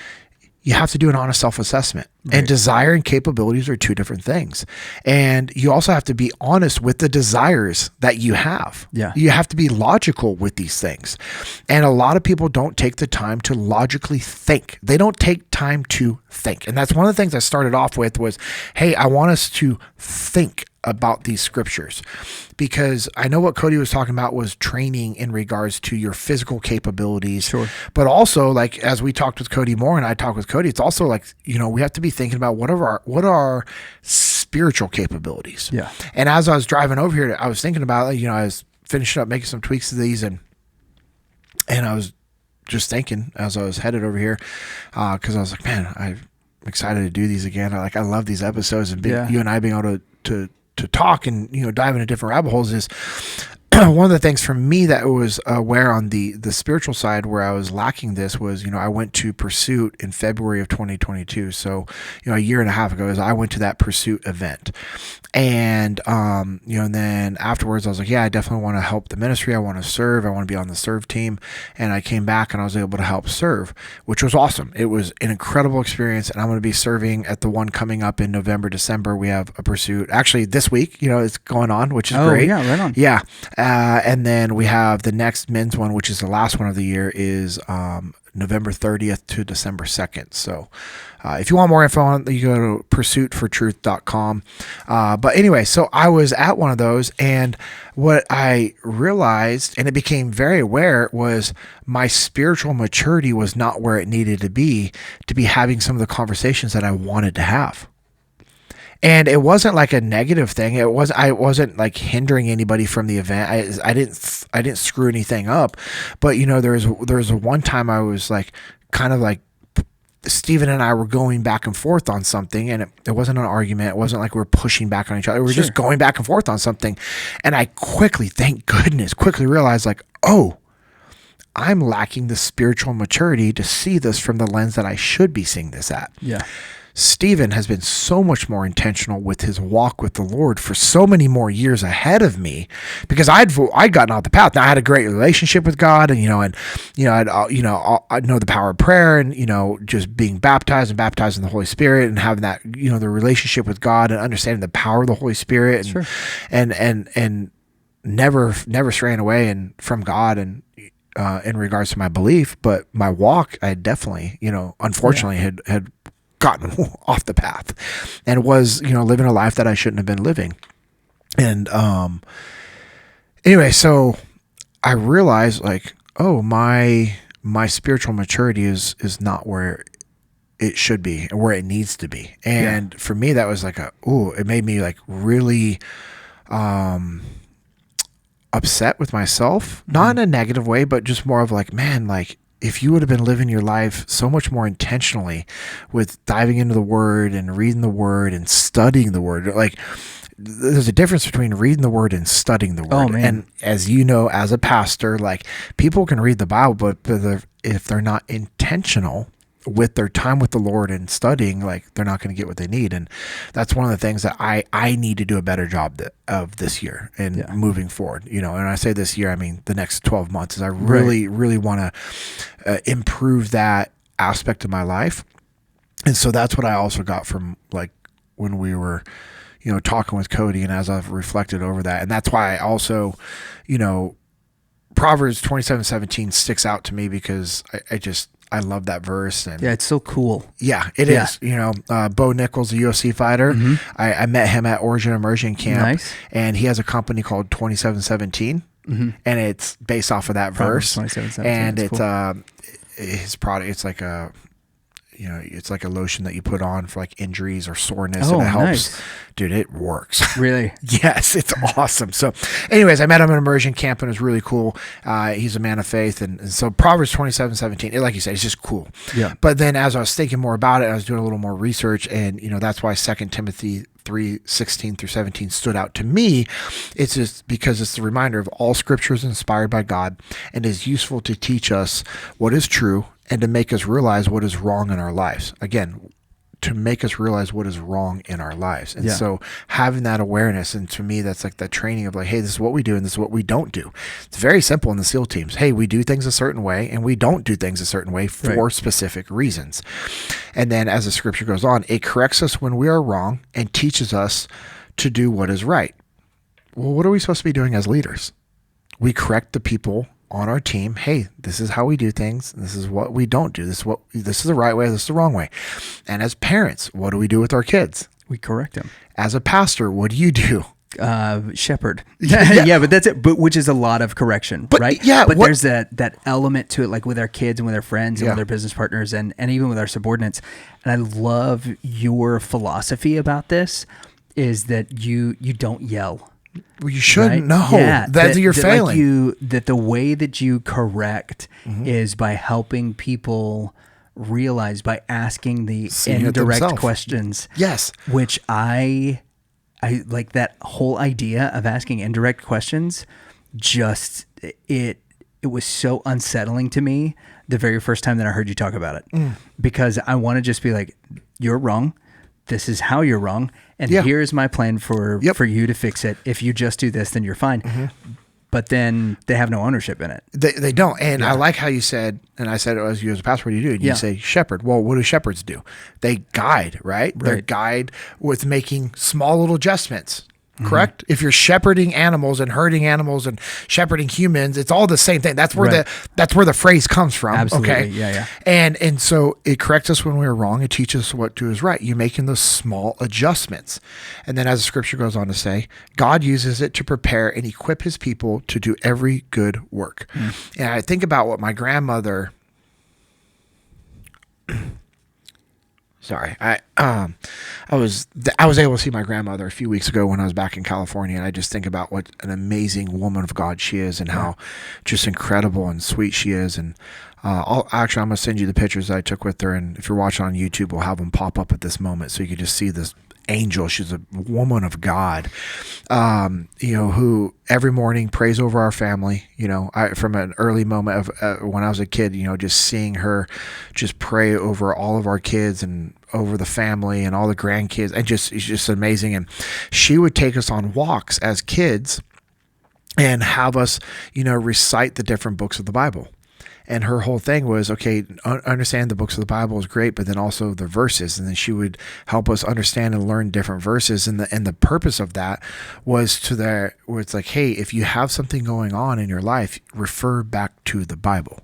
you have to do an honest self-assessment. Right. And desire and capabilities are two different things. And you also have to be honest with the desires that you have. Yeah. You have to be logical with these things. And a lot of people don't take the time to logically think. They don't take time to think. And that's one of the things I started off with was, hey, I want us to think about these scriptures, because I know what Cody was talking about was training in regards to your physical capabilities. Sure. But also, like, as we talked with Cody more and I talked with Cody, it's also like, we have to be thinking about what are our spiritual capabilities. Yeah. And as I was driving over here, I was thinking about, I was finishing up making some tweaks to these, and I was just thinking as I was headed over here, because I was like, man, I'm excited to do these again. I love these episodes, and you and I being able to talk and dive into different rabbit holes is one of the things for me that was aware on the spiritual side where I was lacking this was, I went to Pursuit in February of 2022. So, a year and a half ago, I went to that Pursuit event. And, and then afterwards I was like, yeah, I definitely want to help the ministry. I want to serve. I want to be on the serve team. And I came back and I was able to help serve, which was awesome. It was an incredible experience. And I'm going to be serving at the one coming up in November, December. We have a Pursuit actually this week, it's going on, which is great. Yeah, right on. Yeah. And then we have the next men's one, which is the last one of the year, is November 30th to December 2nd. So if you want more info on it, you go to pursuitfortruth.com. But anyway, so I was at one of those, and what I realized, and it became very aware, was my spiritual maturity was not where it needed to be having some of the conversations that I wanted to have. And it wasn't like a negative thing. I wasn't like hindering anybody from the event. I didn't screw anything up. But there was a one time I was like, kind of like, Steven and I were going back and forth on something, and it wasn't an argument. It wasn't like we were pushing back on each other. We were just going back and forth on something. And I thank goodness, quickly realized like, oh, I'm lacking the spiritual maturity to see this from the lens that I should be seeing this at. Yeah. Steven has been so much more intentional with his walk with the Lord for so many more years ahead of me, because I'd gotten off the path. Now I had a great relationship with God, and I know the power of prayer, and just being baptized and baptized in the Holy Spirit, and having that the relationship with God and understanding the power of the Holy Spirit, and and never straying away and from God and in regards to my belief, but my walk, I definitely unfortunately had gotten off the path and was, living a life that I shouldn't have been living. And, anyway, so I realized like, oh, my spiritual maturity is not where it should be and where it needs to be. And for me, that was like it made me like really, upset with myself, not in a negative way, but just more of like, man, like, if you would have been living your life so much more intentionally with diving into the Word and reading the Word and studying the Word, like there's a difference between reading the Word and studying the Word. Oh, man. And as you know, as a pastor, like people can read the Bible, but if they're not intentional with their time with the Lord and studying, like they're not going to get what they need. And that's one of the things that I need to do a better job of this year and moving forward, and I say this year, I mean, the next 12 months, is I really, really want to improve that aspect of my life. And so that's what I also got from like when we were, talking with Cody, and as I've reflected over that. And that's why I also, Proverbs 27:17 sticks out to me, because I love that verse. And it's so cool. Yeah, it is. Bo Nichols, a UFC fighter. Mm-hmm. I met him at Origin Immersion Camp. Nice. And he has a company called 2717. Mm-hmm. And it's based off of that verse. 27:17. And it's cool. His product. It's like it's like a lotion that you put on for like injuries or soreness, and it helps. Nice. Dude, it works. Really? Yes, it's awesome. So anyways, I met him at immersion camp, and it was really cool. He's a man of faith. And so Proverbs 27:17, like you said, it's just cool. Yeah. But then as I was thinking more about it, I was doing a little more research, and that's why 2 Timothy 3:16 through 17 stood out to me. It's just because it's the reminder of all scripture is inspired by God and is useful to teach us what is true and to make us realize what is wrong in our lives. Again, to make us realize what is wrong in our lives. And Yeah. so having that awareness, and to me, that's like that training of like, hey, this is what we do and this is what we don't do. It's very simple in the SEAL teams. Hey, we do things a certain way and we don't do things a certain way for specific reasons. And then as the scripture goes on, it corrects us when we are wrong and teaches us to do what is right. Well, what are we supposed to be doing as leaders? We correct the people on our team. Hey, this is how we do things. This is what we don't do. This is the right way. This is the wrong way. And as parents, what do we do with our kids? We correct them. As a pastor, what do you do? Shepherd. Yeah, but that's it. But which is a lot of correction, right? Yeah, but there's that element to it, like with our kids and with our friends and Yeah. with our business partners and even with our subordinates. And I love your philosophy about this is that you don't yell. Well, you shouldn't. Right? No, Yeah, that you're failing. Like that the way that you correct is by helping people realize, by asking the Seeing it indirect themselves. questions. Yes. Which I like that whole idea of asking indirect questions. Just it was so unsettling to me the very first time that I heard you talk about it, because I want to just be like, you're wrong. This is how you're wrong. And here's my plan for you to fix it. If you just do this, then you're fine. But then they have no ownership in it. They don't. And I like how you said, and I said, as you as a pastor, what do you do? And you say shepherd. Well, what do shepherds do? They guide, right? They guide with making small little adjustments. Correct? If you're shepherding animals and herding animals and shepherding humans, it's all the same thing. That's where the phrase comes from. Absolutely. Okay. Yeah. And so it corrects us when we're wrong. It teaches us what to do is right. You're making those small adjustments. And then as the scripture goes on to say, God uses it to prepare and equip his people to do every good work. And I think about what my grandmother, sorry, I was able to see my grandmother a few weeks ago when I was back in California, and I just think about what an amazing woman of God she is, and how just incredible and sweet she is. And I'm going to send you the pictures that I took with her, and if you're watching on YouTube, we'll have them pop up at this moment so you can just see this angel. She's a woman of God, who every morning prays over our family. From an early moment of when I was a kid, just seeing her just pray over all of our kids and over the family and all the grandkids, and it's just amazing. And she would take us on walks as kids and have us, recite the different books of the Bible. And her whole thing was, okay, understand the books of the Bible is great, but then also the verses. And then she would help us understand and learn different verses. And the purpose of that was where it's like, hey, if you have something going on in your life, refer back to the Bible.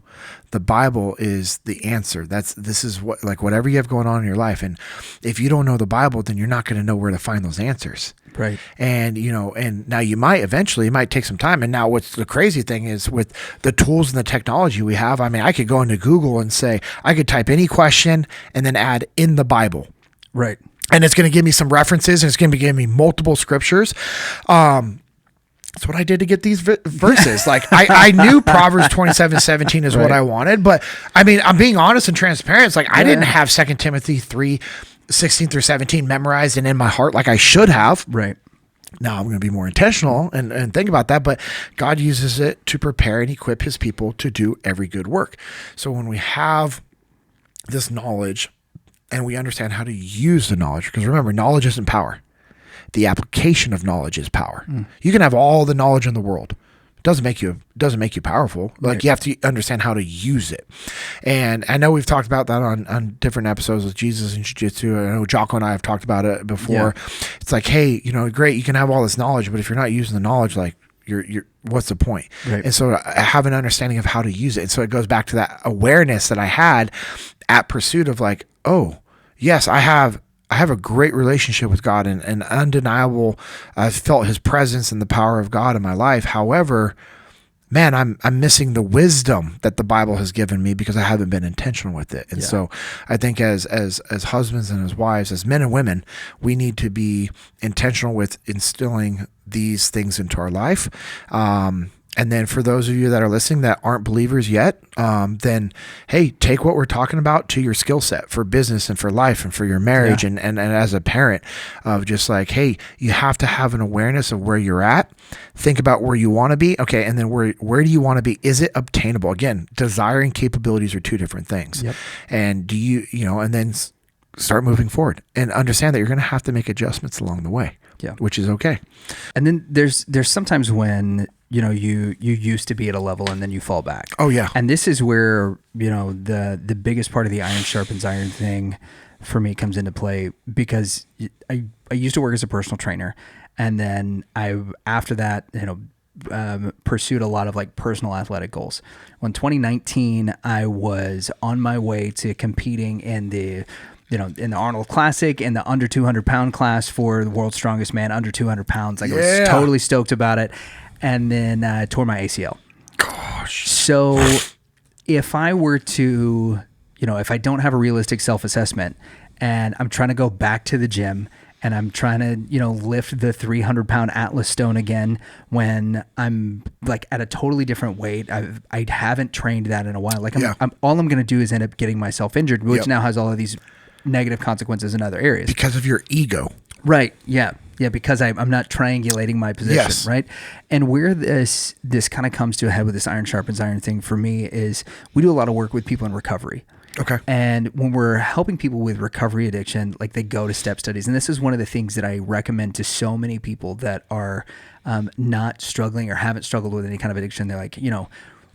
The Bible is the answer. This is what, like, whatever you have going on in your life. And if you don't know the Bible, then you're not going to know where to find those answers. Right. And, and now it might take some time. And now what's the crazy thing is with the tools and the technology we have, I mean, I could go into Google and say, I could type any question and then add in the Bible. Right. And it's going to give me some references, and it's going to give me multiple scriptures. That's what I did to get these verses. Like I knew Proverbs 27:17 is what I wanted, but I mean, I'm being honest and transparent. It's like, I didn't have 2 Timothy 3:16 through 17 memorized and in my heart like I should have. Right. Now I'm going to be more intentional and think about that, but God uses it to prepare and equip his people to do every good work. So when we have this knowledge and we understand how to use the knowledge, because remember, knowledge isn't power. The application of knowledge is power. You can have all the knowledge in the world. It doesn't make you powerful. Like, you have to understand how to use it. And I know we've talked about that on different episodes with Jesus and Jiu-Jitsu. I know Jocko and I have talked about it before. Yeah. It's like, hey, great, you can have all this knowledge, but if you're not using the knowledge, like, you're what's the point? Right. And so I have an understanding of how to use it. And so it goes back to that awareness that I had at pursuit of, like, oh, yes, I have a great relationship with God and undeniable. I've felt his presence and the power of God in my life. However, man, I'm missing the wisdom that the Bible has given me because I haven't been intentional with it. And so I think as husbands and as wives, as men and women, we need to be intentional with instilling these things into our life. And then for those of you that are listening that aren't believers yet, then, hey, take what we're talking about to your skill set for business and for life and for your marriage and as a parent of just like, hey, you have to have an awareness of where you're at. Think about where you want to be. Okay. And then where do you want to be? Is it obtainable? Again, desire and capabilities are two different things. Yep. And do you and then start moving forward and understand that you're going to have to make adjustments along the way, which is okay. And then there's sometimes when, you know, you used to be at a level and then you fall back. Oh yeah. And this is where, you know, the biggest part of the iron sharpens iron thing for me comes into play, because I used to work as a personal trainer, and then after that, you know, pursued a lot of like personal athletic goals. Well, in 2019, I was on my way to competing in the Arnold Classic, in the under 200 pound class for the world's strongest man, under 200 pounds. Like, I was totally stoked about it. And then I tore my ACL. Gosh. So if I were to, you know, if I don't have a realistic self-assessment and I'm trying to go back to the gym and I'm trying to, you know, lift the 300 pound Atlas stone again when I'm like at a totally different weight, I haven't trained that in a while. Like all I'm going to do is end up getting myself injured, which now has all of these negative consequences in other areas. Because of your ego. Right. Yeah. Yeah, because I'm not triangulating my position, right? And where this kind of comes to a head with this iron sharpens iron thing for me is we do a lot of work with people in recovery. Okay. And when we're helping people with recovery addiction, like they go to step studies. And this is one of the things that I recommend to so many people that are not struggling or haven't struggled with any kind of addiction. They're like,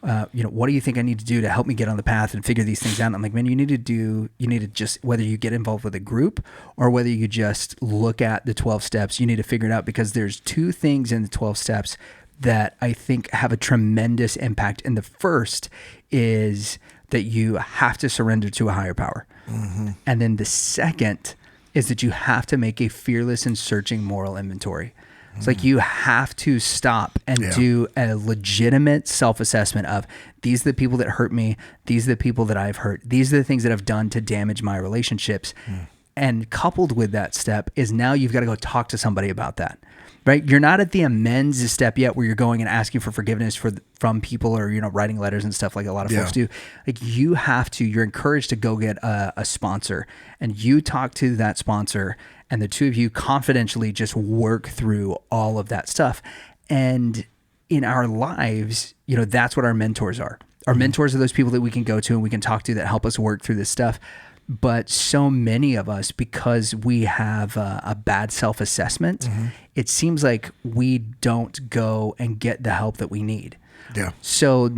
what do you think I need to do to help me get on the path and figure these things out? And I'm like, man, you need to just, whether you get involved with a group or whether you just look at the 12 steps, you need to figure it out, because there's two things in the 12 steps that I think have a tremendous impact. And the first is that you have to surrender to a higher power. Mm-hmm. And then the second is that you have to make a fearless and searching moral inventory. It's like you have to stop and do a legitimate self-assessment of, these are the people that hurt me. These are the people that I've hurt. These are the things that I've done to damage my relationships. And coupled with that step is now you've got to go talk to somebody about that, right? You're not at the amends step yet where you're going and asking for forgiveness from people or, you know, writing letters and stuff like a lot of folks do. Like you're encouraged to go get a sponsor, and you talk to that sponsor, and the two of you confidentially just work through all of that stuff. And in our lives, you know, that's what our mentors are. Our mentors are those people that we can go to and we can talk to that help us work through this stuff. But so many of us, because we have a bad self-assessment, it seems like we don't go and get the help that we need. Yeah. So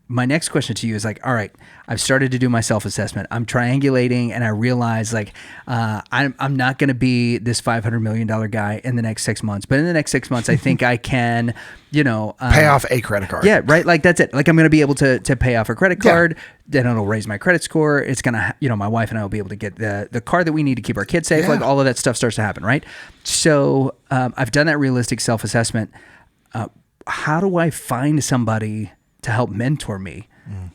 my next question to you is like, all right, I've started to do my self-assessment. I'm triangulating, and I realize like I'm not going to be this $500 million guy in the next 6 months. But in the next 6 months, I think I can, pay off a credit card. Yeah, right. Like that's it. Like I'm going to be able to pay off a credit card. Then it'll raise my credit score. It's going to, my wife and I will be able to get the car that we need to keep our kids safe. Like all of that stuff starts to happen, right? So I've done that realistic self-assessment. How do I find somebody to help mentor me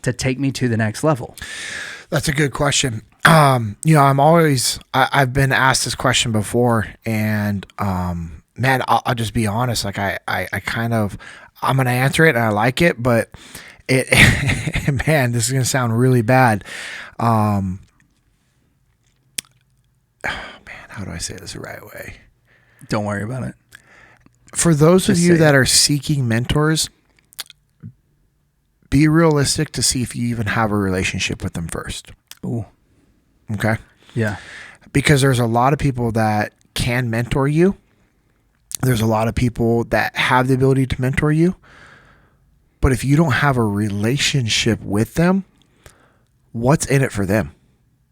to take me to the next level? That's a good question. I've been asked this question before, and man, I'll just be honest. Like I'm going to answer it and I like it, but man, this is going to sound really bad. Man, how do I say this the right way? Don't worry about it. For those of you that are seeking mentors, be realistic to see if you even have a relationship with them first. Ooh. Okay? Yeah. Because there's a lot of people that can mentor you. There's a lot of people that have the ability to mentor you. But if you don't have a relationship with them, what's in it for them?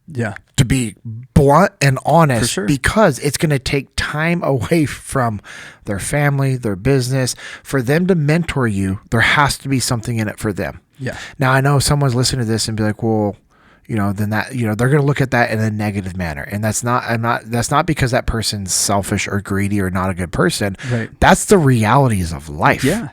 Yeah. To be blunt and honest, for sure. Because it's going to take time away from their family, their business. For them to mentor you, there has to be something in it for them. Yeah. Now, I know someone's listening to this and be like, well, then that, they're going to look at that in a negative manner. And that's not because that person's selfish or greedy or not a good person. Right. That's the realities of life. Yeah.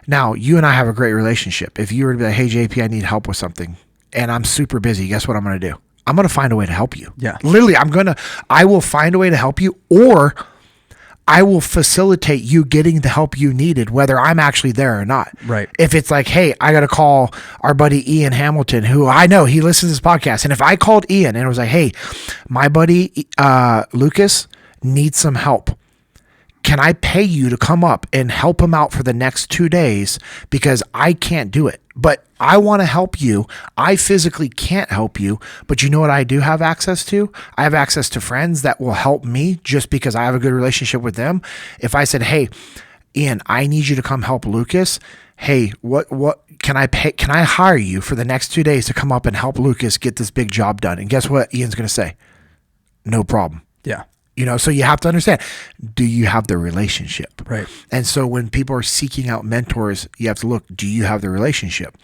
Now, you and I have a great relationship. If you were to be like, hey, JP, I need help with something, and I'm super busy, guess what I'm going to do? I'm going to find a way to help you. Yeah. Literally, I will find a way to help you, or I will facilitate you getting the help you needed, whether I'm actually there or not. Right. If it's like, hey, I got to call our buddy Ian Hamilton, who I know he listens to this podcast. And if I called Ian and it was like, hey, my buddy Lucas needs some help. can I pay you to come up and help him out for the next 2 days because I can't do it, but I want to help you. I physically can't help you, but you know what I do have access to? I have access to friends that will help me just because I have a good relationship with them. If I said, hey, Ian, I need you to come help Lucas. Hey, what can I pay? Can I hire you for the next 2 days to come up and help Lucas get this big job done? And guess what Ian's going to say? No problem. Yeah. So you have to understand, do you have the relationship? Right. And so when people are seeking out mentors, you have to look, do you have the relationship?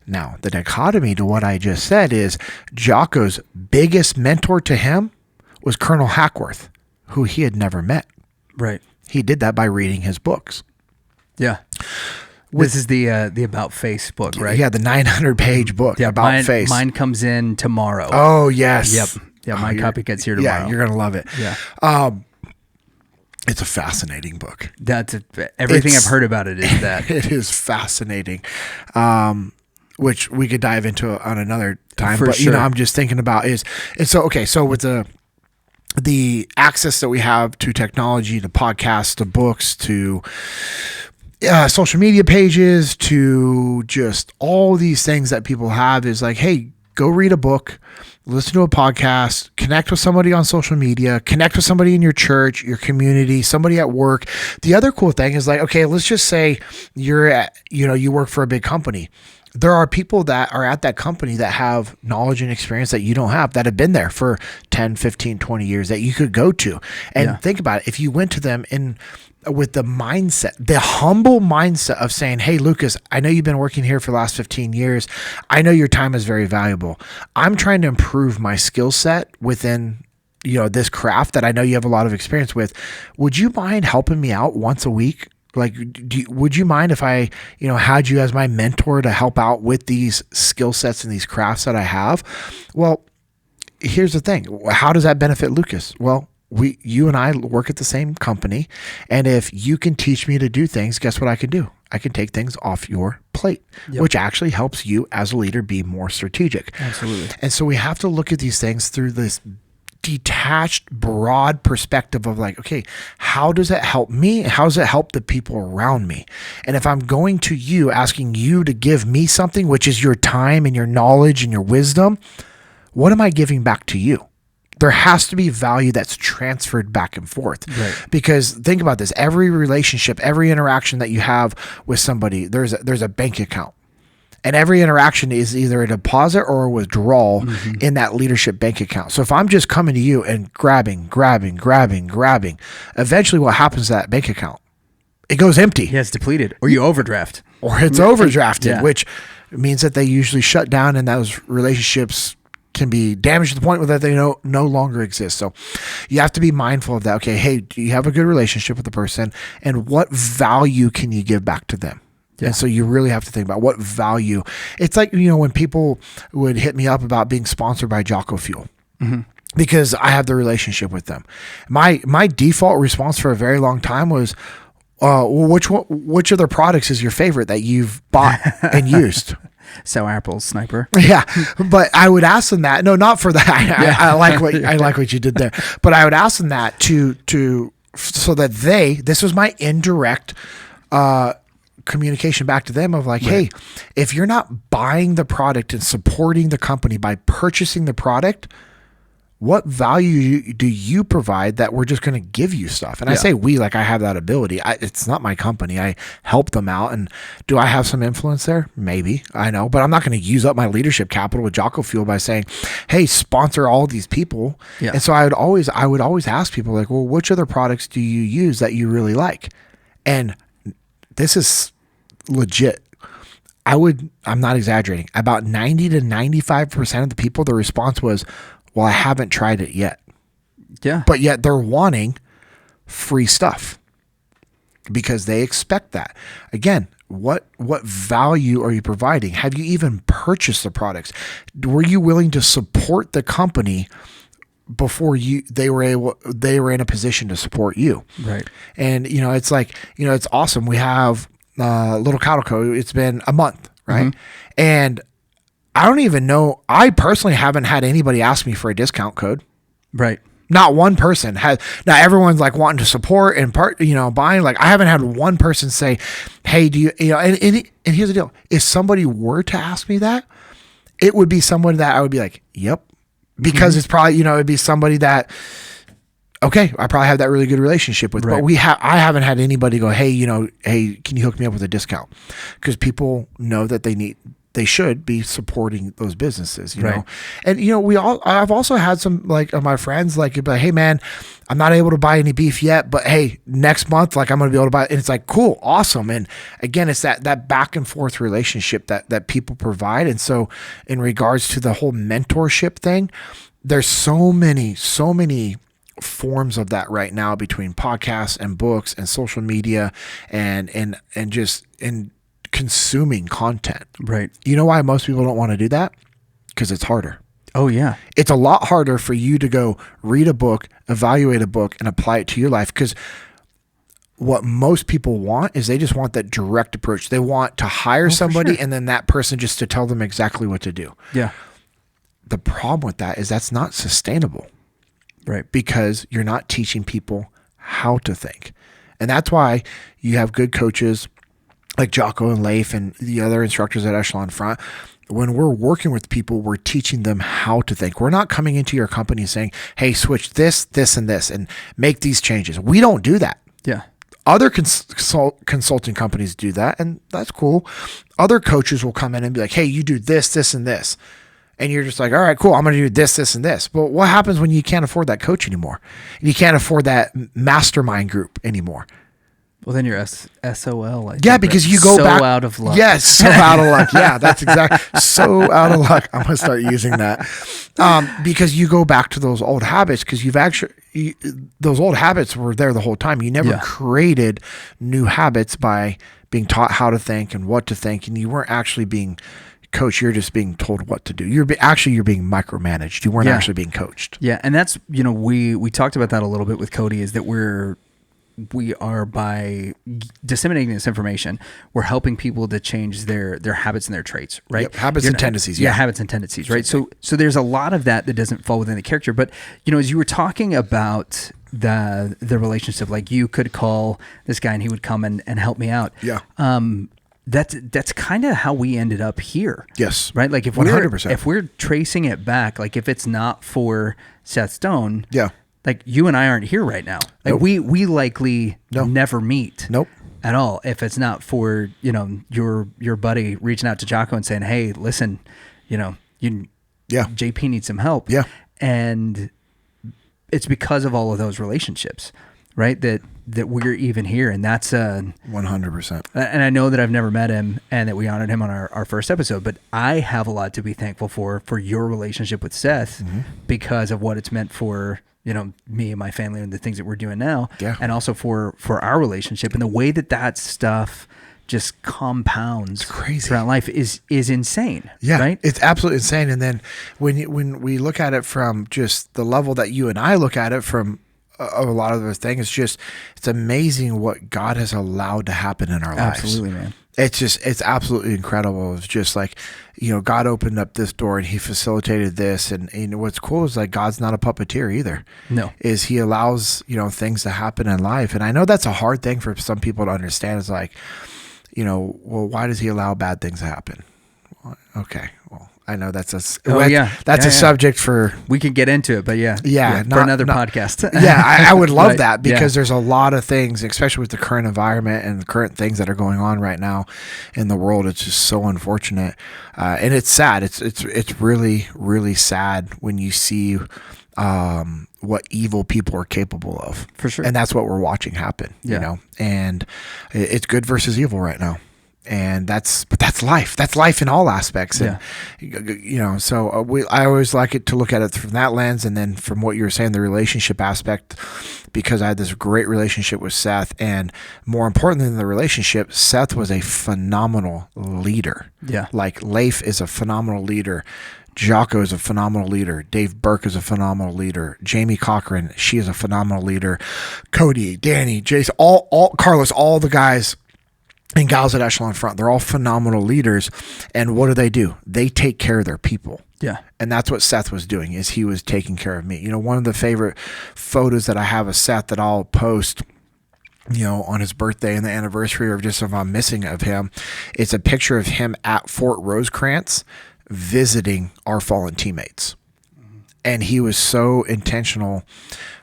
Now, the dichotomy to what I just said is Jocko's biggest mentor to him was Colonel Hackworth, who he had never met. Right. He did that by reading his books. Yeah. This is the About Face book, right? Yeah, the 900-page book, About Face. Mine comes in tomorrow. Oh, yes. Yep. Yeah, my copy gets here tomorrow. Yeah, you're going to love it. Yeah. It's a fascinating book. Everything I've heard about it is that. It is fascinating, which we could dive into on another time. But, sure. I'm just thinking about so with the access that we have to technology, to podcasts, to books, to social media pages, to just all these things that people have is like, hey, go read a book, listen to a podcast, connect with somebody on social media, connect with somebody in your church, your community, somebody at work. The other cool thing is like, okay, let's just say you work for a big company. There are people that are at that company that have knowledge and experience that you don't have, that have been there for 10, 15, 20 years that you could go to. And think about it. If you went to them with the mindset, the humble mindset of saying, hey, Lucas, I know you've been working here for the last 15 years. I know your time is very valuable. I'm trying to improve my skill set within this craft that I know you have a lot of experience with. Would you mind helping me out once a week? Like, would you mind if I, had you as my mentor to help out with these skill sets and these crafts that I have? Well, here's the thing. How does that benefit Lucas? Well, you and I work at the same company. And if you can teach me to do things, guess what I can do? I can take things off your plate, which actually helps you as a leader be more strategic. Absolutely. And so we have to look at these things through this detached, broad perspective of like, okay, how does it help me? How does it help the people around me? And if I'm going to you, asking you to give me something, which is your time and your knowledge and your wisdom, what am I giving back to you? There has to be value that's transferred back and forth. Right. Because think about this, every relationship, every interaction that you have with somebody, there's a bank account. And every interaction is either a deposit or a withdrawal in that leadership bank account. So if I'm just coming to you and grabbing, eventually what happens to that bank account? It goes empty. Yeah, it's depleted. Or you overdraft. Or it's overdrafted, Yeah. which means that they usually shut down and those relationships can be damaged to the point where they no longer exist. So you have to be mindful of that. Okay, hey, do you have a good relationship with the person? And what value can you give back to them? Yeah. And so you really have to think about what value. It's like, when people would hit me up about being sponsored by Jocko Fuel, because I have the relationship with them. My default response for a very long time was, which of their products is your favorite that you've bought and used? Sour Apples, Sniper. Yeah, but I would ask them that. No, not for that. I like what you did there. But I would ask them that so that this was my indirect communication back to them of like, hey, if you're not buying the product and supporting the company by purchasing the product, what value do you provide that we're just going to give you stuff? And I say we, like I have that ability. It's not my company. I help them out. And do I have some influence there? Maybe. I know. But I'm not going to use up my leadership capital with Jocko Fuel by saying, hey, sponsor all these people. Yeah. And so I would always ask people like, well, which other products do you use that you really like? And this is legit. I'm not exaggerating. About 90 to 95% of the people, the response was, well, I haven't tried it yet. Yeah. But yet they're wanting free stuff because they expect that. Again, what value are you providing? Have you even purchased the products? Were you willing to support the company before they were in a position to support you? Right. And it's like, it's awesome. We have Little Cattle Co. It's been a month, right? And I don't even know. I personally haven't had anybody ask me for a discount code. Right. Not one person has. Now everyone's like wanting to support and buying. Like I haven't had one person say, "Hey, do you And here's the deal: if somebody were to ask me that, it would be someone that I would be like, "Yep," because it's probably it'd be somebody that, okay, I probably have that really good relationship with. Right. But I haven't had anybody go, "Hey, hey, can you hook me up with a discount?" Because people know that they should be supporting those businesses, you know? And, I've also had some like of my friends, like, "Hey man, I'm not able to buy any beef yet, but hey, next month, like I'm going to be able to buy it." And it's like, cool, awesome. And again, it's that back and forth relationship that people provide. And so in regards to the whole mentorship thing, there's so many forms of that right now between podcasts and books and social media and just in consuming content. Right. You know why most people don't want to do that? Because it's harder. Oh yeah. It's a lot harder for you to go read a book, evaluate a book, and apply it to your life. Because what most people want is they just want that direct approach. They want to hire somebody and then that person just to tell them exactly what to do. Yeah. The problem with that is that's not sustainable. Right. Because you're not teaching people how to think. And that's why you have good coaches like Jocko and Leif and the other instructors at Echelon Front. When we're working with people, we're teaching them how to think. We're not coming into your company saying, "Hey, switch this, this, and this, and make these changes." We don't do that. Yeah. Other consulting companies do that, and that's cool. Other coaches will come in and be like, "Hey, you do this, this, and this." And you're just like, "All right, cool. I'm going to do this, this, and this." But what happens when you can't afford that coach anymore? And you can't afford that mastermind group anymore? Well, then you're SOL. Because you go back. So out of luck. Yes, so out of luck. Yeah, that's exactly. So out of luck. I'm going to start using that. Because you go back to those old habits because those old habits were there the whole time. You never created new habits by being taught how to think and what to think. And you weren't actually being coached. You're just being told what to do. You're being micromanaged. You weren't actually being coached. Yeah. And that's, we talked about that a little bit with Cody, is that we are, by disseminating this information, we're helping people to change their habits and their traits, right? Yep. Habits and tendencies. Yeah. Habits and tendencies, right? So there's a lot of that doesn't fall within the character. But, as you were talking about the relationship, like you could call this guy and he would come and help me out. Yeah. That's kind of how we ended up here. Yes. Right? Like if 100%. if we're tracing it back, like if it's not for Seth Stone, yeah, like you and I aren't here right now. Like Nope. we likely never meet. Nope. At all. If it's not for, your buddy reaching out to Jocko and saying, "Hey, listen, JP needs some help." Yeah. And it's because of all of those relationships, right? That we're even here. And that's 100%. And I know that I've never met him and that we honored him on our first episode, but I have a lot to be thankful for your relationship with Seth because of what it's meant for, me and my family and the things that we're doing now. Yeah. And also for our relationship and the way that stuff just compounds throughout life is insane. Yeah. Right. It's absolutely insane. And then when we look at it from just the level that you and I look at it from, a lot of the things, it's amazing what God has allowed to happen in our lives. Absolutely, man. It's absolutely incredible. It's just like, God opened up this door and he facilitated this. And what's cool is like, God's not a puppeteer either. No. Is he allows, things to happen in life. And I know that's a hard thing for some people to understand. It's like, well, why does he allow bad things to happen? Okay. Well, I know that's a subject for, we can get into it, but for another podcast. I would love right. that because there's a lot of things, especially with the current environment and the current things that are going on right now in the world. It's just so unfortunate. And it's sad. It's really, really sad when you see, what evil people are capable of. For sure. And that's what we're watching happen, and it's good versus evil right now. And that's life. That's life in all aspects. And, so I always like it to look at it from that lens. And then from what you were saying, the relationship aspect, because I had this great relationship with Seth. And more important than the relationship, Seth was a phenomenal leader. Yeah. Like Leif is a phenomenal leader. Jocko is a phenomenal leader. Dave Burke is a phenomenal leader. Jamie Cochran, she is a phenomenal leader. Cody, Danny, Jason, all Carlos, all the guys and gals at Echelon Front. They're all phenomenal leaders. And what do? They take care of their people. Yeah. And that's what Seth was doing, is he was taking care of me. One of the favorite photos that I have of Seth that I'll post, on his birthday and the anniversary, or just if I'm missing of him, it's a picture of him at Fort Rosecrans visiting our fallen teammates. And he was so intentional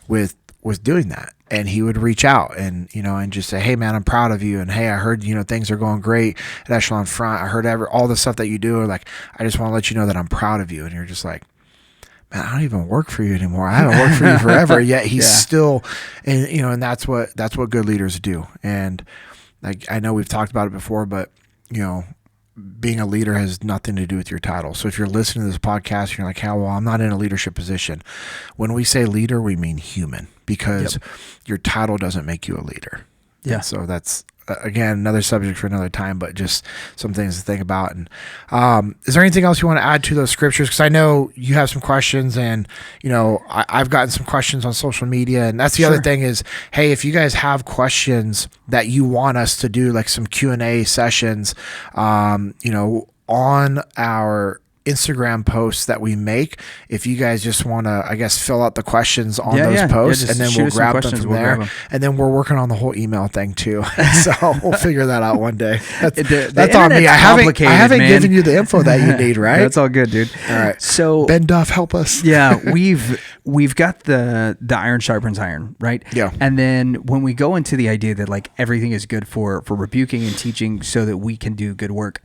with doing that. And he would reach out and just say, hey man, I'm proud of you. And hey, I heard, things are going great at Echelon Front. I heard all the stuff that you do. Like, I just want to let you know that I'm proud of you. And you're just like, man, I don't even work for you anymore. I haven't worked for you forever. Yet he's still, and that's what good leaders do. And like, I know we've talked about it before, but being a leader has nothing to do with your title. So if you're listening to this podcast, and you're like, well, I'm not in a leadership position. When we say leader, we mean human, because your title doesn't make you a leader. Yeah. And so that's, again, another subject for another time, but just some things to think about. And is there anything else you want to add to those scriptures? Because I know you have some questions, and I've gotten some questions on social media, and that's the other thing is, hey, if you guys have questions that you want us to do, like some Q&A sessions, on our Instagram posts that we make, if you guys just want to, I guess, fill out the questions on those posts, and then we'll grab them from there. And then we're working on the whole email thing too. So we'll figure that out one day. That's on me. I haven't given you the info that you need, right? That's all good, dude. All right. So Ben Duff, help us. Yeah, we've got the iron sharpens iron, right? Yeah. And then when we go into the idea that like everything is good for rebuking and teaching so that we can do good work,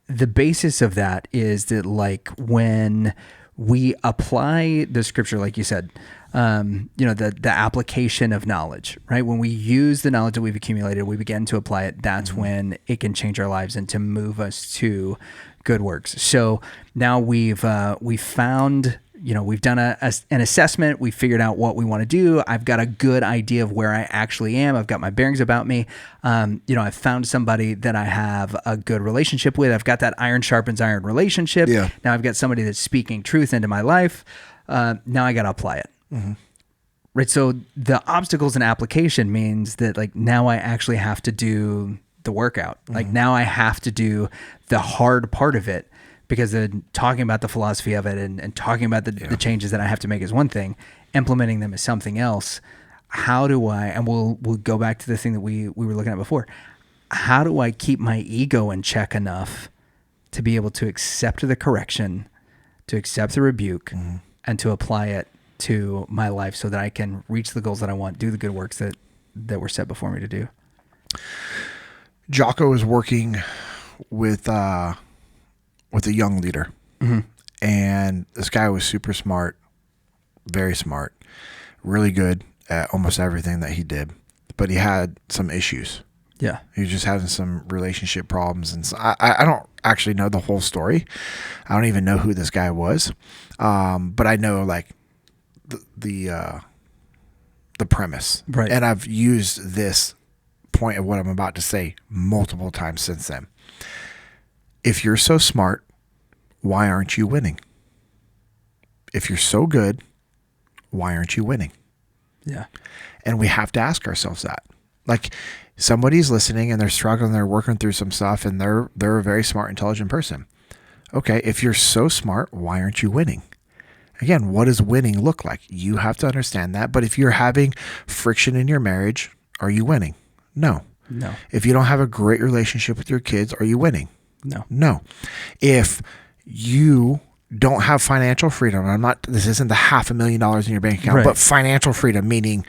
the basis of that is that like when we apply the scripture, like you said, the application of knowledge, right? When we use the knowledge that we've accumulated, we begin to apply it. That's when it can change our lives and to move us to good works. So now we've found, we've done an assessment. We figured out what we want to do. I've got a good idea of where I actually am. I've got my bearings about me. I've found somebody that I have a good relationship with. I've got that iron sharpens iron relationship. Yeah. Now I've got somebody that's speaking truth into my life. Now I got to apply it. Mm-hmm. Right. So the obstacles in application means that like now I actually have to do the workout. Like now I have to do the hard part of it. Because then talking about the philosophy of it and talking about the changes that I have to make is one thing, implementing them is something else. How do I, and we'll go back to the thing that we were looking at before, how do I keep my ego in check enough to be able to accept the correction, to accept the rebuke, and to apply it to my life so that I can reach the goals that I want, do the good works that were set before me to do? Jocko is working with a young leader. And this guy was super smart, very smart, really good at almost everything that he did, but he had some issues. Yeah. He was just having some relationship problems. And so I don't actually know the whole story. I don't even know who this guy was. But I know like the premise. Right. And I've used this point of what I'm about to say multiple times since then. If you're so smart, why aren't you winning? If you're so good, why aren't you winning? Yeah. And we have to ask ourselves that. Like somebody's listening and they're struggling, they're working through some stuff, and they're a very smart, intelligent person. Okay, if you're so smart, why aren't you winning? Again, what does winning look like? You have to understand that. But if you're having friction in your marriage, are you winning? No. If you don't have a great relationship with your kids, are you winning? No. If you don't have financial freedom, this isn't the $500,000 in your bank account, but financial freedom, meaning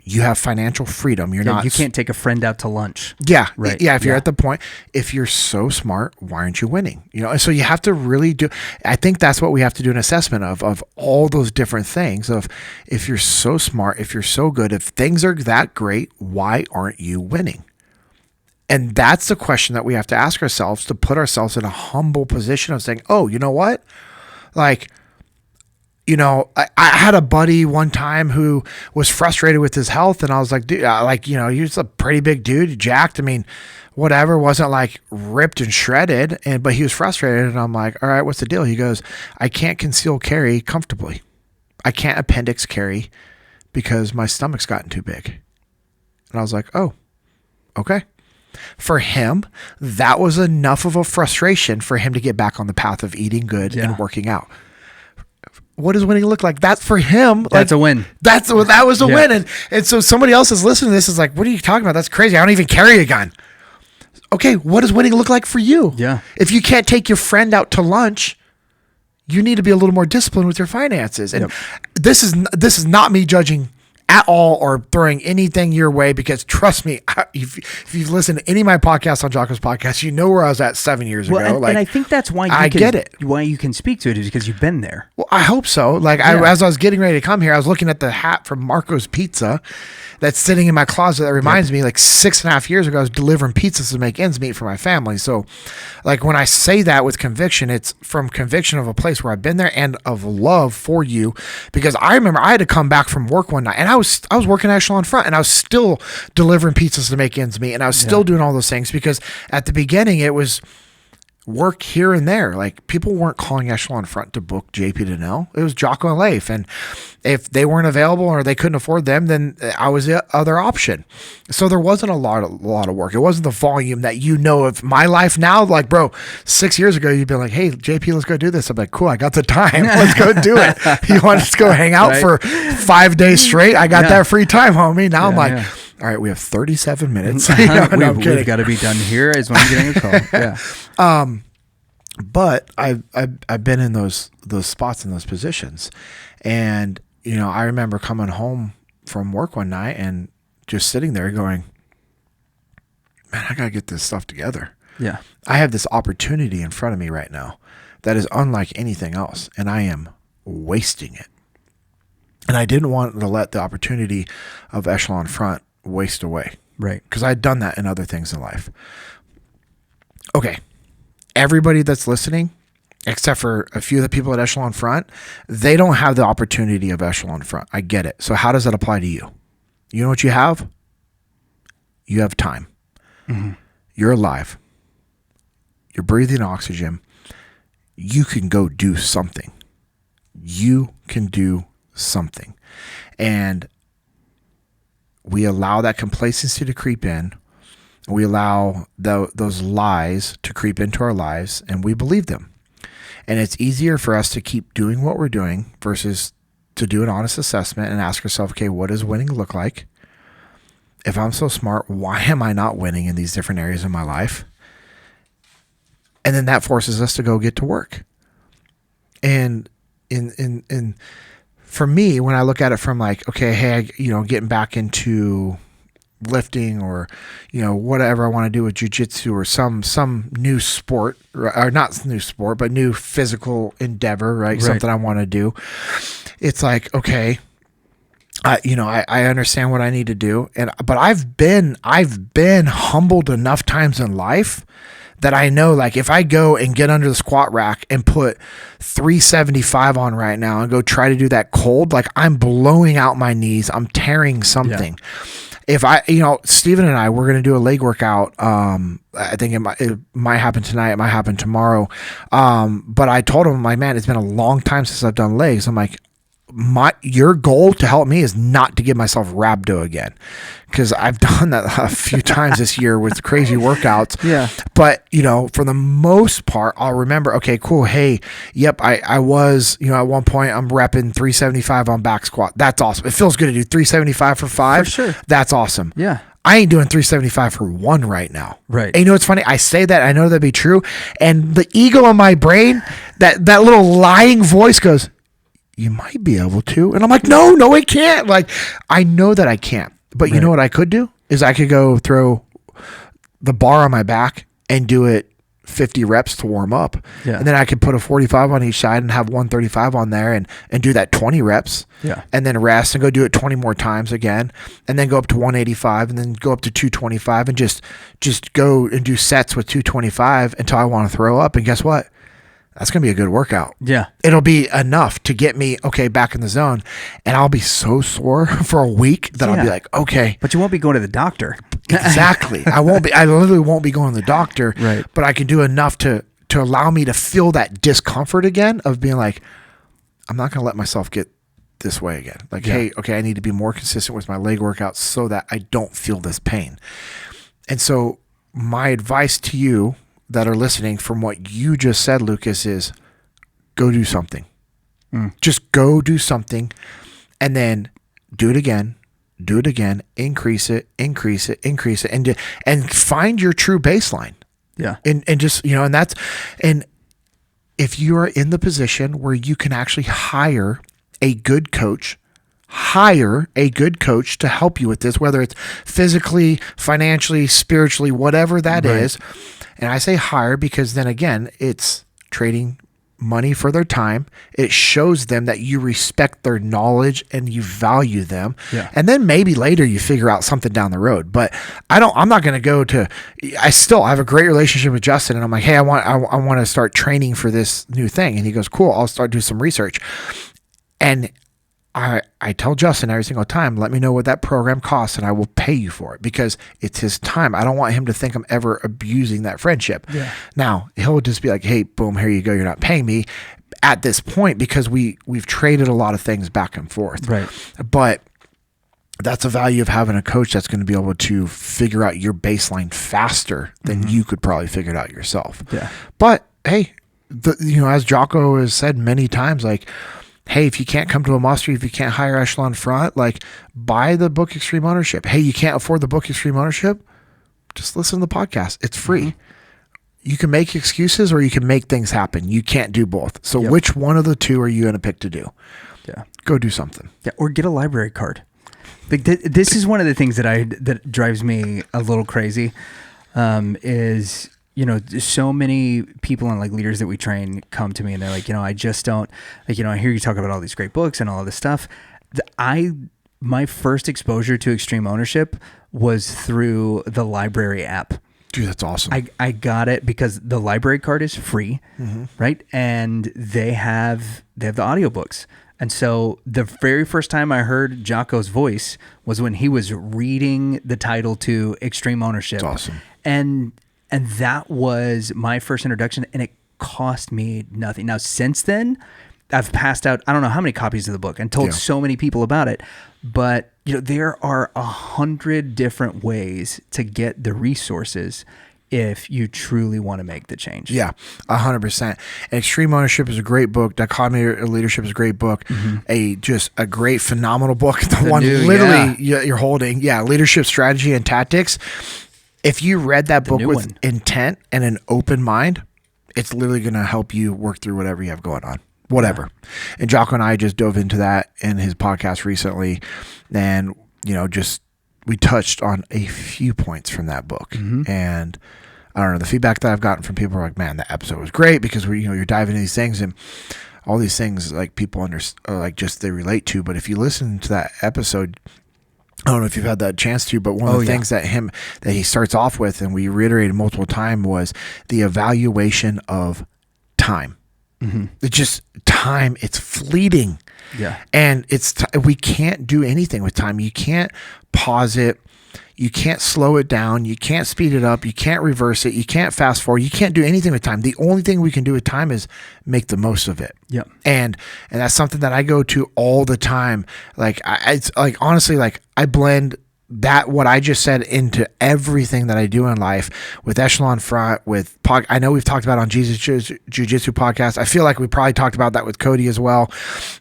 you have financial freedom. You can't take a friend out to lunch. Yeah. Right. Yeah. If you're at the point, if you're so smart, why aren't you winning? And so you have to really I think that's what we have to do an assessment of all those different things of if you're so smart, if you're so good, if things are that great, why aren't you winning? And that's the question that we have to ask ourselves to put ourselves in a humble position of saying, oh, you know what? Like, I had a buddy one time who was frustrated with his health, and I was like, dude, he's a pretty big dude, jacked. I mean, whatever, wasn't like ripped and shredded, but he was frustrated. And I'm like, all right, what's the deal? He goes, I can't conceal carry comfortably. I can't appendix carry because my stomach's gotten too big. And I was like, oh, Okay. For him, that was enough of a frustration for him to get back on the path of eating good and working out. What does winning look like? That's for him. That's a win. That was a win. And so somebody else is listening to this is like, what are you talking about? That's crazy. I don't even carry a gun. Okay. What does winning look like for you? Yeah. If you can't take your friend out to lunch, you need to be a little more disciplined with your finances. And this is not me judging at all or throwing anything your way, because trust me, if you've listened to any of my podcasts on Jocko's podcast, you know where I was at 7 years ago. And I think that's why why you can speak to it is because you've been there. Well, I hope so. As I was getting ready to come here, I was looking at the hat from Marco's Pizza that's sitting in my closet. That reminds me, 6.5 years ago, I was delivering pizzas to make ends meet for my family. So when I say that with conviction, it's from conviction of a place where I've been there and of love for you, because I remember I had to come back from work one night and I was working at Echelon Front and I was still delivering pizzas to make ends meet. And I was still doing all those things because at the beginning it was work here and there. People weren't calling Echelon Front to book JP Dinnell. It was Jocko and Leif. And if they weren't available or they couldn't afford them, then I was the other option. So there wasn't a lot of work. It wasn't the volume that of my life now. Bro, 6 years ago, you'd be like, hey, JP, let's go do this. I'm like, cool, I got the time. Let's go do it. You want us to go hang out for 5 days straight? I got that free time, homie. Now I'm like, all right, we have 37 minutes. We've got to be done here is when I'm getting a call. Yeah. But I've been in those spots in those positions, and I remember coming home from work one night and just sitting there going, man, I gotta get this stuff together. Yeah, I have this opportunity in front of me right now that is unlike anything else, and I am wasting it. And I didn't want to let the opportunity of Echelon Front waste away. Right. Because I'd done that in other things in life. Okay. Everybody that's listening, except for a few of the people at Echelon Front, they don't have the opportunity of Echelon Front. I get it. So how does that apply to you? You know what you have? You have time. Mm-hmm. You're alive. You're breathing oxygen. You can go do something. You can do something. And we allow that complacency to creep in. We allow those lies to creep into our lives, and we believe them. And it's easier for us to keep doing what we're doing versus to do an honest assessment and ask ourselves, okay, what does winning look like? If I'm so smart, why am I not winning in these different areas of my life? And then that forces us to go get to work. And for me, when I look at it from okay, hey, getting back into lifting or whatever I want to do with jiu-jitsu or some new sport, or not new sport but new physical endeavor, right? Something I want to do. It's okay, I understand what I need to do, but I've been humbled enough times in life that I know if I go and get under the squat rack and put 375 on right now and go try to do that cold, I'm blowing out my knees, I'm tearing something. If Steven and I, we're going to do a leg workout. I think it might happen tonight. It might happen tomorrow. But I told him, man, it's been a long time since I've done legs. I'm like, your goal to help me is not to give myself rhabdo again, because I've done that a few times this year with crazy workouts. Yeah. But for the most part, I'll remember, okay, cool. Hey, yep. I was, at one point I'm repping 375 on back squat. That's awesome. It feels good to do 375 for 5. For sure. That's awesome. Yeah. I ain't doing 375 for 1 right now. Right. And it's funny. I say that, I know that'd be true. And the ego in my brain, that little lying voice goes, you might be able to. And I'm like, no, I can't. I know that I can't. But you know what I could do? Is I could go throw the bar on my back and do it 50 reps to warm up. Yeah. And then I could put a 45 on each side and have 135 on there and do that 20 reps. Yeah. And then rest and go do it 20 more times again. And then go up to 185 and then go up to 225 and just go and do sets with 225 until I want to throw up. And guess what? That's going to be a good workout. Yeah. It'll be enough to get me, back in the zone. And I'll be so sore for a week that I'll be like, okay. But you won't be going to the doctor. Exactly. I literally won't be going to the doctor. Right. But I can do enough to allow me to feel that discomfort again of being like, I'm not going to let myself get this way again. Hey, okay, I need to be more consistent with my leg workouts so that I don't feel this pain. And so my advice to you that are listening from what you just said, Lucas, is go do something. Just go do something and then do it again, increase it, and find your true baseline. Yeah. And just, and if you are in the position where you can actually hire a good coach to help you with this, whether it's physically, financially, spiritually, whatever that is. And I say hire because then again, it's trading money for their time. It shows them that you respect their knowledge and you value them. Yeah. And then maybe later you figure out something down the road. But I'm not going to go to, I have a great relationship with Justin, and I'm like, hey, I want to start training for this new thing. And he goes, cool, I'll start doing some research. And I tell Justin every single time, let me know what that program costs and I will pay you for it because it's his time. I don't want him to think I'm ever abusing that friendship. Yeah. Now, he'll just be like, hey, boom, here you go. You're not paying me at this point because we've traded a lot of things back and forth. Right. But that's a value of having a coach that's going to be able to figure out your baseline faster than you could probably figure it out yourself. Yeah. But hey, as Jocko has said many times, like, hey, if you can't come to a muster, if you can't hire Echelon Front, like buy the book Extreme Ownership. Hey, you can't afford the book Extreme Ownership? Just listen to the podcast. It's free. You can make excuses or you can make things happen. You can't do both. So which one of the two are you going to pick to do? Yeah. Go do something. Yeah. Or get a library card. Like this is one of the things that drives me a little crazy, is, so many people and like leaders that we train come to me and they're like, I just don't, like, I hear you talk about all these great books and all of this stuff. My first exposure to Extreme Ownership was through the library app. Dude, that's awesome. I got it because the library card is free, right? And they have the audiobooks. And so the very first time I heard Jocko's voice was when he was reading the title to Extreme Ownership. That's awesome. And that was my first introduction, and it cost me nothing. Now, since then, I've passed out, I don't know how many copies of the book and told so many people about it, but there are 100 different ways to get the resources if you truly want to make the change. Yeah, 100%. Extreme Ownership is a great book. Dichotomy of Leadership is a great book. Just a great, phenomenal book. The one you're holding. Yeah, Leadership Strategy and Tactics. If you read that book with intent and an open mind, it's literally going to help you work through whatever you have going on. Whatever. Yeah. And Jocko and I just dove into that in his podcast recently. And, we touched on a few points from that book. And I don't know, the feedback that I've gotten from people are like, man, that episode was great because you're diving into these things and all these things like people they relate to. But if you listen to that episode, I don't know if you've had that chance to, but one of the things that he starts off with, and we reiterated multiple times, was the evaluation of time. It's just time. It's fleeting. Yeah. And we can't do anything with time. You can't pause it. You can't slow it down. You can't speed it up. You can't reverse it. You can't fast forward. You can't do anything with time. The only thing we can do with time is make the most of it. Yep. And that's something that I go to all the time. Like it's like, honestly, like I blend that, what I just said, into everything that I do in life with Echelon Front, I know we've talked about on Jiu-Jitsu podcast. I feel like we probably talked about that with Cody as well.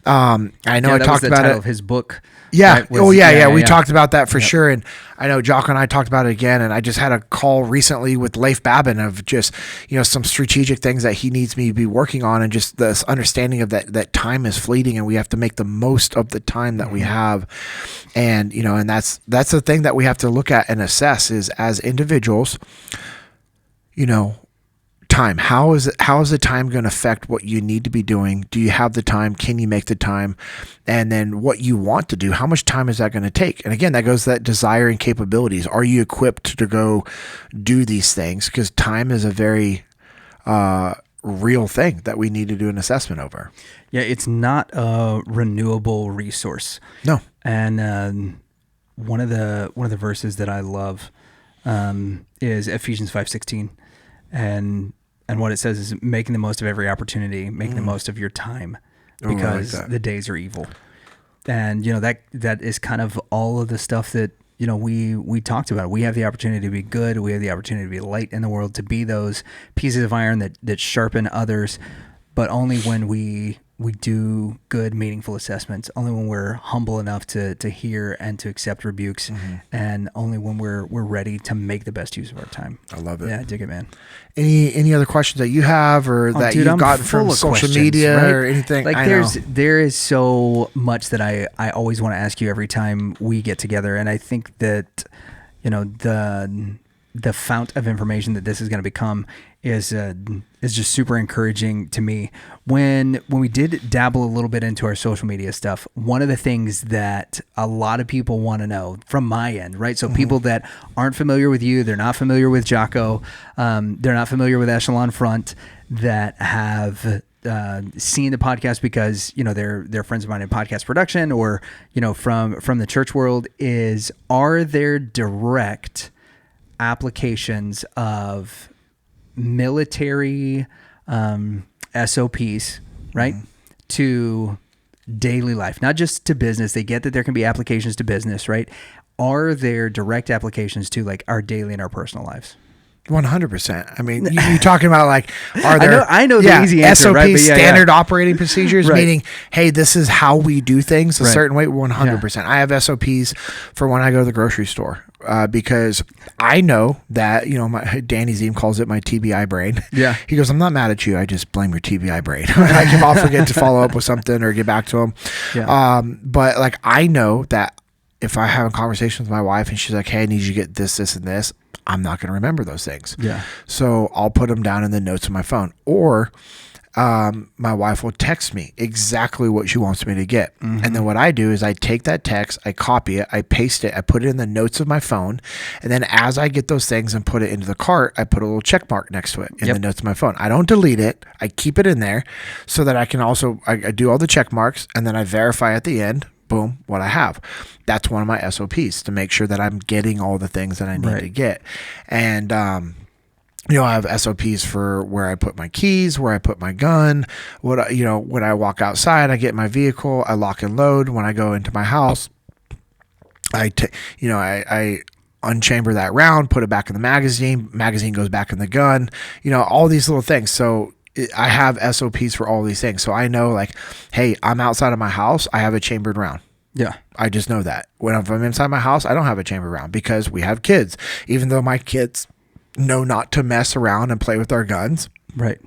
I know I talked about it. Of his book. Yeah. Right? We talked about that for sure. And I know Jocko and I talked about it again. And I just had a call recently with Leif Babin of just, some strategic things that he needs me to be working on, and just this understanding of that time is fleeting and we have to make the most of the time that we have. And, and that's the thing that we have to look at and assess is, as individuals, time. How is the time going to affect what you need to be doing? Do you have the time? Can you make the time? And then what you want to do, how much time is that going to take? And again, that goes to that desire and capabilities. Are you equipped to go do these things? Because time is a very real thing that we need to do an assessment over. Yeah, it's not a renewable resource. No. And one of the verses that I love is Ephesians 5:16. And what it says is making the most of every opportunity, making the most of your time, because the days are evil. And, that is kind of all of the stuff that we talked about it. We have the opportunity to be good. We have the opportunity to be light in the world, to be those pieces of iron that sharpen others, but only when we do good, meaningful assessments, only when we're humble enough to hear and to accept rebukes, and only when we're ready to make the best use of our time. I love it. Yeah, dig it, man. Any other questions that you have or that you've gotten from social media, right? Or anything? Like there is so much that I always want to ask you every time we get together. And I think that, the fount of information that this is going to become is just super encouraging to me. When we did dabble a little bit into our social media stuff, one of the things that a lot of people want to know from my end, right? So people that aren't familiar with you, they're not familiar with Jocko, they're not familiar with Echelon Front, that have seen the podcast because they're friends of mine in podcast production, or from the church world, are there direct applications of military SOPs, right, to daily life, not just to business? They get that there can be applications to business, right? Are there direct applications to like our daily and our personal lives? 100%. I mean, you're talking about like, are there? I know the easy answer, SOPs, right? But standard operating procedures, right. Meaning, hey, this is how we do things a Right. certain way. 100%. I have SOPs for when I go to the grocery store because I know that Danny Ziem calls it my TBI brain. Yeah. He goes, I'm not mad at you. I just blame your TBI brain. Like if I'll forget to follow up with something or get back to him. Yeah. But like I know that if I have a conversation with my wife and she's like, hey, I need you to get this, this, and this, I'm not going to remember those things. Yeah. So I'll put them down in the notes on my phone, or my wife will text me exactly what she wants me to get. And then what I do is I take that text, I copy it, I paste it, I put it in the notes of my phone. And then as I get those things and put it into the cart, I put a little check mark next to it in the notes of my phone. I don't delete it. I keep it in there so that I can also, I do all the check marks, and then I verify at the end, boom, what I have. That's one of my SOPs, to make sure that I'm getting all the things that I need to get. And, I have SOPs for where I put my keys, where I put my gun, when I walk outside, I get in my vehicle, I lock and load. When I go into my house, I unchamber that round, put it back in the magazine goes back in the gun, all these little things. So I have SOPs for all these things. So I know like, hey, I'm outside of my house, I have a chambered round. Yeah. I just know that. When I'm inside my house, I don't have a chambered round because we have kids. Even though my kids know not to mess around and play with our guns. Right.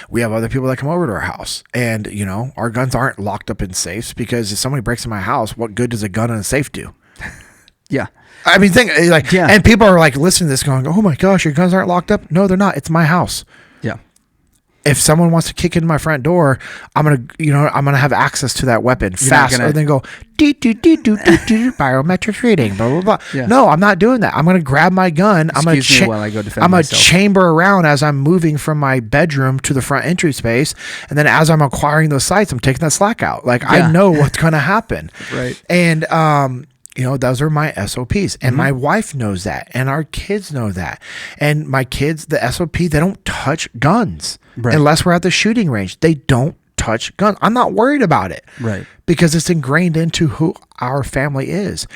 We have other people that come over to our house, and our guns aren't locked up in safes, because if somebody breaks in my house, what good does a gun in a safe do? Yeah. I mean, and people are like listening to this going, oh my gosh, your guns aren't locked up. No, they're not. It's my house. Yeah. If someone wants to kick in my front door, I'm gonna have access to that weapon fast, or then go biometric reading, blah blah blah. Yeah. No, I'm not doing that. I'm gonna grab my gun. Excuse me while I go defend myself. Chamber around as I'm moving from my bedroom to the front entry space, and then as I'm acquiring those sights, I'm taking that slack out. Like I know what's gonna happen. Right. And those are my SOPs, and my wife knows that, and our kids know that. And my kids, the SOP, they don't touch guns unless we're at the shooting range. They don't touch guns. I'm not worried about it, right? Because it's ingrained into who our family is.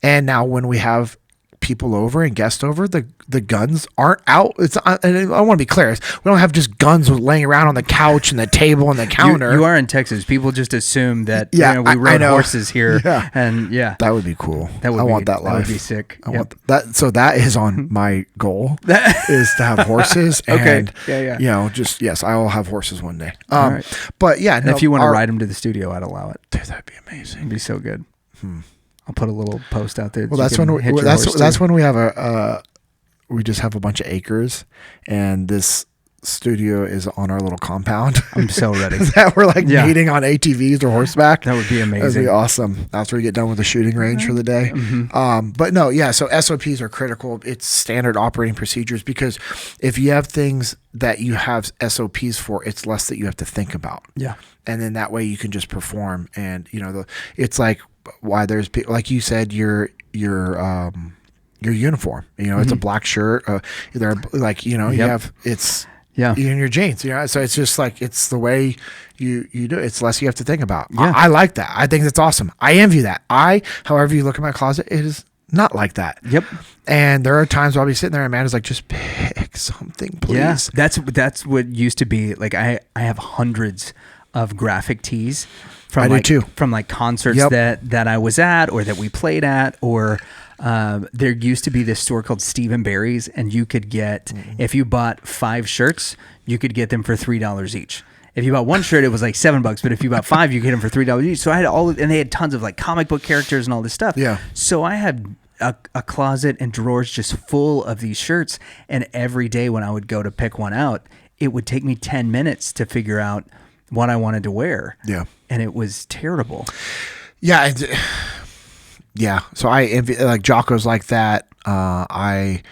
And now when we have people over and guests over, the guns aren't out. And I want to be clear, we don't have just guns laying around on the couch and the table and the counter. You are in Texas. People just assume that we rode horses here. Yeah. And that would be cool. I want that life. That would be sick. I want that. So that is on my goal, is to have horses. And, yes, I will have horses one day. Right. But yeah, and if you want to ride them to the studio, I'd allow it. Dude, that'd be amazing. It'd be so good. I'll put a little post out there. Well, that's when we have we just have a bunch of acres, and this studio is on our little compound. I'm so ready. That we're meeting on ATVs or horseback. That would be amazing. That'd be awesome. After we get done with the shooting range for the day. But no, yeah. So SOPs are critical. It's standard operating procedures, because if you have things that you have SOPs for, it's less that you have to think about. Yeah. And then that way you can just perform. And it's like why there's like you said, your uniform. It's a black shirt. They're like you have it's. Yeah. In your jeans, so it's just like, it's the way you do it. It's less you have to think about. Yeah. I like that. I think that's awesome. I envy that. However you look at my closet, not like that. Yep. And there are times I'll be sitting there and Amanda's like, just pick something, please. Yeah, that's what used to be. Like I have hundreds of graphic tees from from like concerts that I was at or that we played at, or there used to be this store called Steve & Barry's, and you could get, if you bought 5 shirts, you could get them for $3 each. If you bought one shirt, it was like $7, but if you bought 5, you get them for $3 each. So I had and they had tons of like comic book characters and all this stuff. Yeah. So I had a closet and drawers just full of these shirts, and every day when I would go to pick one out, it would take me 10 minutes to figure out what I wanted to wear. Yeah. And it was terrible. Yeah. Yeah. So I envy, like Jocko's like that. I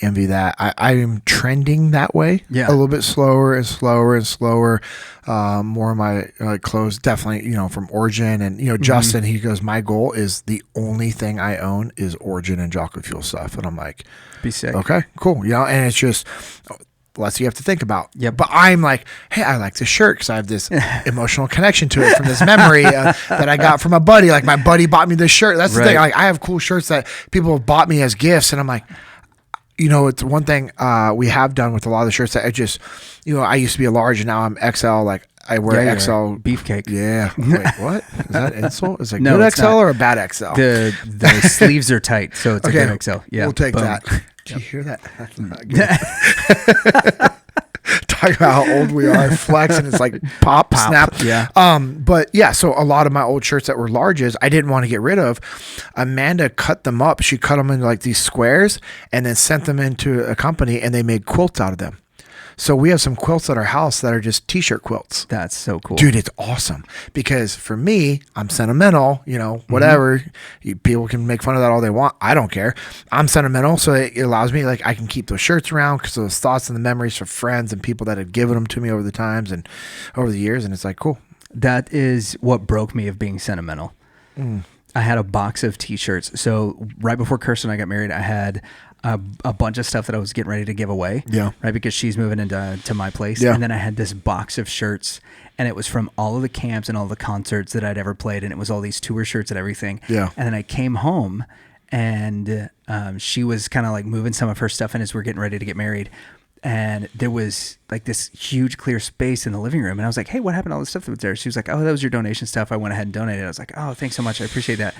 envy that. I am trending that way. Yeah. A little bit slower and slower and slower. More of my clothes, definitely, from Origin. And, Justin, he goes, my goal is the only thing I own is Origin and Jocko Fuel stuff. And I'm like, be sick. Okay, cool. And it's just less you have to think about. Yeah. But I'm like, hey, I like this shirt because I have this emotional connection to it from this memory that I got from a buddy. Like my buddy bought me this shirt. That's the thing. Like I have cool shirts that people have bought me as gifts, and I'm like, it's one thing we have done with a lot of the shirts that I just, I used to be a large and now I'm XL. Like I wear XL. Beefcake. Yeah. Wait, what? Is that insult? Is it no, good XL or a bad XL? The sleeves are tight, so it's a good XL. Yeah. We'll take that. Do you hear that? That's not good. Talking about how old we are, flex, and it's like pop, snap. Yeah. But yeah, so a lot of my old shirts that were larges, I didn't want to get rid of. Amanda cut them up. She cut them into like these squares and then sent them into a company, and they made quilts out of them. So we have some quilts at our house that are just t-shirt quilts. That's so cool. Dude, it's awesome. Because for me, I'm sentimental, whatever. People can make fun of that all they want. I don't care. I'm sentimental, so it allows me, like, I can keep those shirts around because those thoughts and the memories for friends and people that have given them to me over the times and over the years, and it's like, cool. That is what broke me of being sentimental. I had a box of t-shirts. So right before Kirsten and I got married, I had a bunch of stuff that I was getting ready to give away. Yeah. Right. Because she's moving into my place. Yeah. And then I had this box of shirts, and it was from all of the camps and all the concerts that I'd ever played. And it was all these tour shirts and everything. Yeah. And then I came home, and she was kind of like moving some of her stuff in as we're getting ready to get married. And there was like this huge clear space in the living room. And I was like, hey, what happened to all this stuff that was there? She was like, oh, that was your donation stuff. I went ahead and donated. I was like, oh, thanks so much. I appreciate that.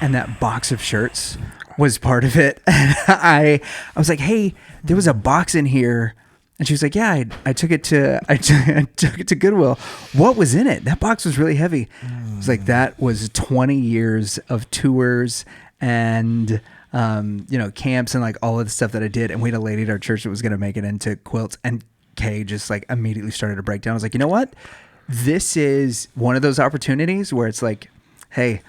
And that box of shirts was part of it. And I was like, hey, there was a box in here. And she was like, yeah, I took it to Goodwill. What was in it? That box was really heavy. I was like, that was 20 years of tours and camps and like all of the stuff that I did. And we had a lady at our church that was going to make it into quilts, and Kay just like immediately started to break down. I was like, you know what? This is one of those opportunities where it's like, hey,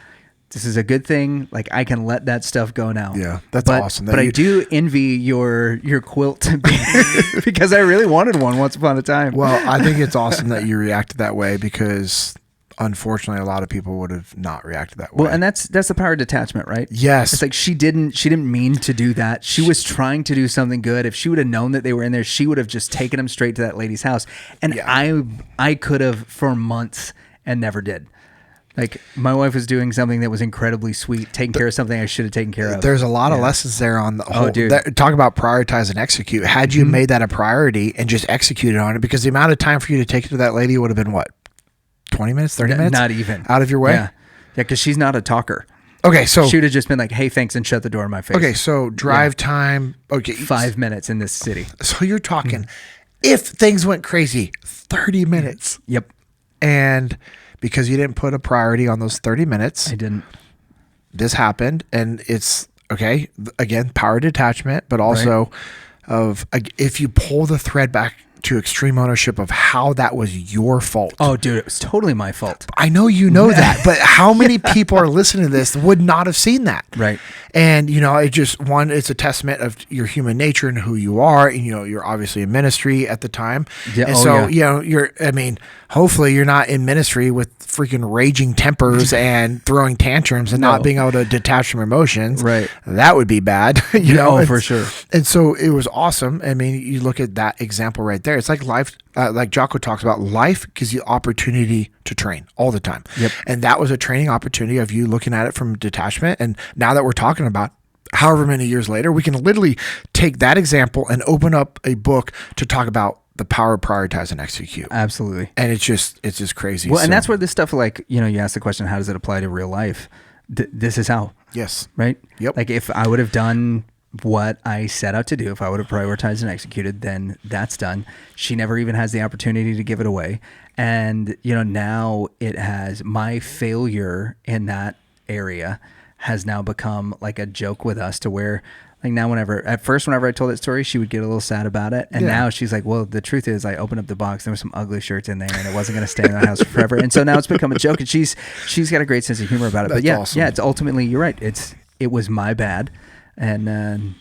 this is a good thing. Like I can let that stuff go now. Yeah, that's awesome. But I do envy your quilt because I really wanted one once upon a time. Well, I think it's awesome that you reacted that way, because unfortunately a lot of people would have not reacted that way. Well, and that's the power of detachment, right? Yes. It's like she didn't mean to do that. She was trying to do something good. If she would have known that they were in there, she would have just taken them straight to that lady's house. And yeah. I could have for months and never did. Like my wife was doing something that was incredibly sweet, taking care of something I should have taken care of. There's a lot of lessons there on the whole. Dude. Talk about prioritize and execute. Had you made that a priority and just executed on it, because the amount of time for you to take it to that lady would have been what? 20 minutes, 30 minutes? Not even. Out of your way? Yeah, because she's not a talker. Okay, so she would have just been like, hey, thanks, and shut the door in my face. Okay, so drive time. Okay. 5 minutes in this city. So you're talking, if things went crazy, 30 minutes. Yep. And because you didn't put a priority on those 30 minutes. I didn't. This happened, and it's, okay, again, power detachment, but also if you pull the thread back to extreme ownership of how that was your fault. Oh, dude, it was totally my fault. I know you know that, but how many people are listening to this would not have seen that? Right. And, it's a testament of your human nature and who you are. And, you're obviously in ministry at the time. Yeah. And hopefully you're not in ministry with freaking raging tempers and throwing tantrums and not being able to detach from emotions. Right. That would be bad. For sure. And so it was awesome. I mean, you look at that example right there. there. It's like life, like Jocko talks about, life gives you opportunity to train all the time. Yep. And that was a training opportunity of you looking at it from detachment. And now that we're talking about however many years later, we can literally take that example and open up a book to talk about the power of prioritize and execute. Absolutely. And it's just crazy. Well, and that's where this stuff, like, you ask the question, how does it apply to real life? This is how. Yes. Right? Yep. Like, if I would have done what I set out to do, if I would have prioritized and executed, then that's done. She never even has the opportunity to give it away. And, now it has, my failure in that area has now become like a joke with us, to where, like, now whenever I told that story, she would get a little sad about it. And now she's like, well, the truth is I opened up the box, there were some ugly shirts in there and it wasn't going to stay in the house forever. And so now it's become a joke, and she's got a great sense of humor about it. That's but awesome. it's ultimately, you're right. It was my bad. And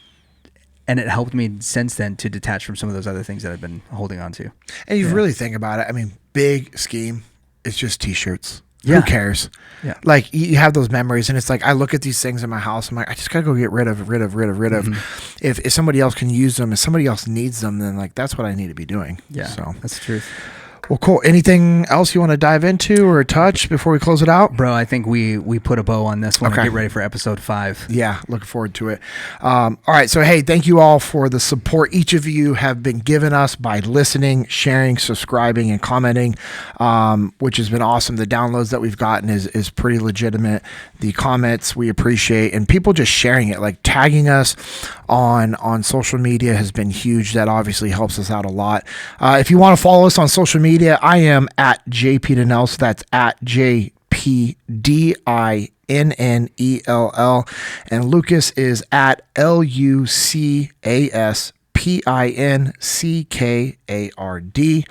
it helped me since then to detach from some of those other things that I've been holding on to. And you really think about it. I mean, big scheme, it's just t-shirts. Yeah. Who cares? Yeah. Like, you have those memories, and it's like, I look at these things in my house. I'm like, I just gotta go get rid of. Mm-hmm. If somebody else can use them, if somebody else needs them, then like, that's what I need to be doing. Yeah. So that's the truth. Well, cool. Anything else you want to dive into or touch before we close it out? Bro, I think we put a bow on this one. Okay. And get ready for episode 5. Yeah, looking forward to it. All right. So, hey, thank you all for the support each of you have been giving us by listening, sharing, subscribing, and commenting, which has been awesome. The downloads that we've gotten is pretty legitimate. The comments we appreciate, and people just sharing it, like tagging us on social media has been huge. That obviously helps us out a lot. If you want to follow us on social media, I am at JP Dinnell, so that's at JPDINNELL, and Lucas is at LUCASPINCKARD.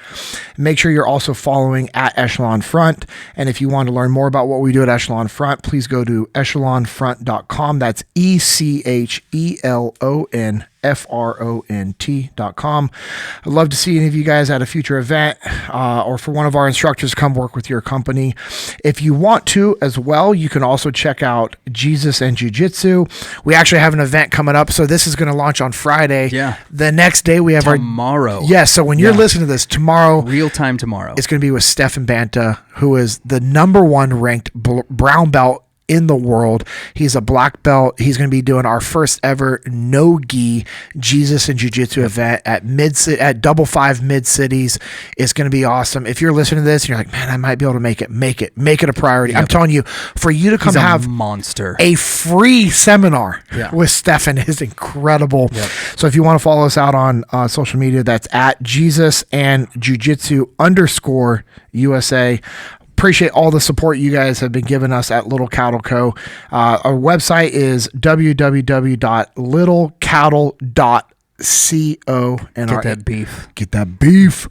Make sure you're also following at Echelon Front. And if you want to learn more about what we do at Echelon Front, please go to echelonfront.com. That's ECHELONFRONT.com. I'd love to see any of you guys at a future event, or for one of our instructors come work with your company. If you want to as well, you can also check out Jesus and Jiu-Jitsu. We actually have an event coming up, so this is going to launch on Friday. Yeah. The next day we have tomorrow. Yes, so when you're listening to this tomorrow, real time tomorrow, it's going to be with Stefan Banta, who is the #1 ranked brown belt in the world. He's a black belt. He's going to be doing our first ever no-gi Jesus and Jiu-Jitsu event at Double 5 Mid-Cities. It's going to be awesome. If you're listening to this and you're like, man, I might be able to make it a priority. Yep. I'm telling you, for you to come have monster, a free seminar with Stefan is incredible. Yep. So if you want to follow us out on social media, that's at Jesus and Jiu-Jitsu _USA. Appreciate all the support you guys have been giving us at Little Cattle Co. Our website is www.littlecattle.co. And Get that beef.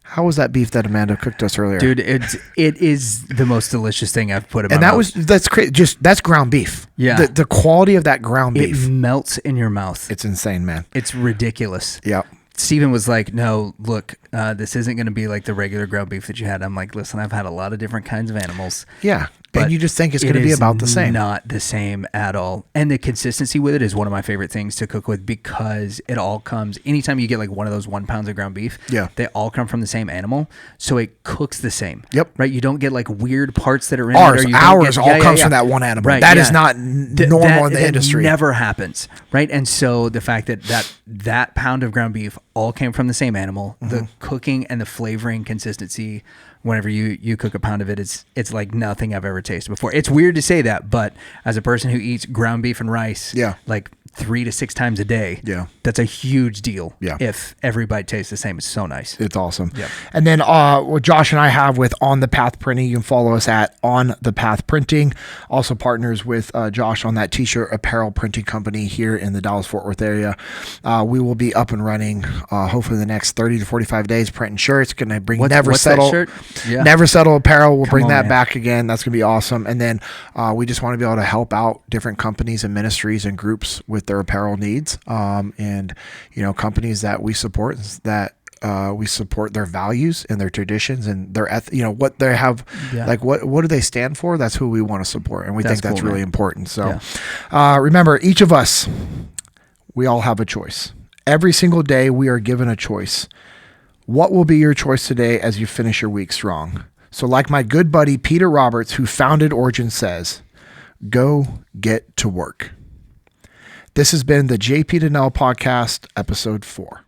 How was that beef that Amanda cooked us earlier? Dude, it is the most delicious thing I've put in my mouth. That's crazy. That's ground beef. Yeah. The quality of that ground beef. It melts in your mouth. It's insane, man. It's ridiculous. Yeah. Steven was like, no, look, this isn't going to be like the regular ground beef that you had. I'm like, listen, I've had a lot of different kinds of animals. Yeah. And you just think it's going to be about the same. Not the same at all. And the consistency with it is one of my favorite things to cook with, because it all comes, anytime you get like one of those 1 pounds of ground beef, they all come from the same animal. So it cooks the same. Yep. Right? You don't get like weird parts that are in ours. it. Ours all comes from that one animal. Right, that is not normal in the industry. Never happens. Right? And so the fact that pound of ground beef all came from the same animal, the cooking and the flavoring consistency, whenever you cook a pound of it, it's like nothing I've ever tasted before. It's weird to say that, but as a person who eats ground beef and rice, like 3 to 6 times a day, that's a huge deal. If every bite tastes the same, it's so nice. It's awesome. And then what Josh and I have with On the Path Printing, you can follow us at On the Path Printing. Also partners with Josh on that t-shirt apparel printing company here in the Dallas-Fort Worth area. We will be up and running hopefully the next 30 to 45 days printing shirts. Going to bring Never Settle. That shirt? Never Settle apparel. We'll bring that back again. That's going to be awesome. And then we just want to be able to help out different companies and ministries and groups with their apparel needs. And, companies that we support, that we support their values and their traditions and their what they have, like what do they stand for? That's who we want to support. And we think that's really important. So remember, each of us, we all have a choice. Every single day we are given a choice. What will be your choice today as you finish your week strong? So like my good buddy Peter Roberts, who founded Origin, says, go get to work. This has been the JP Dinnell Podcast, episode 4.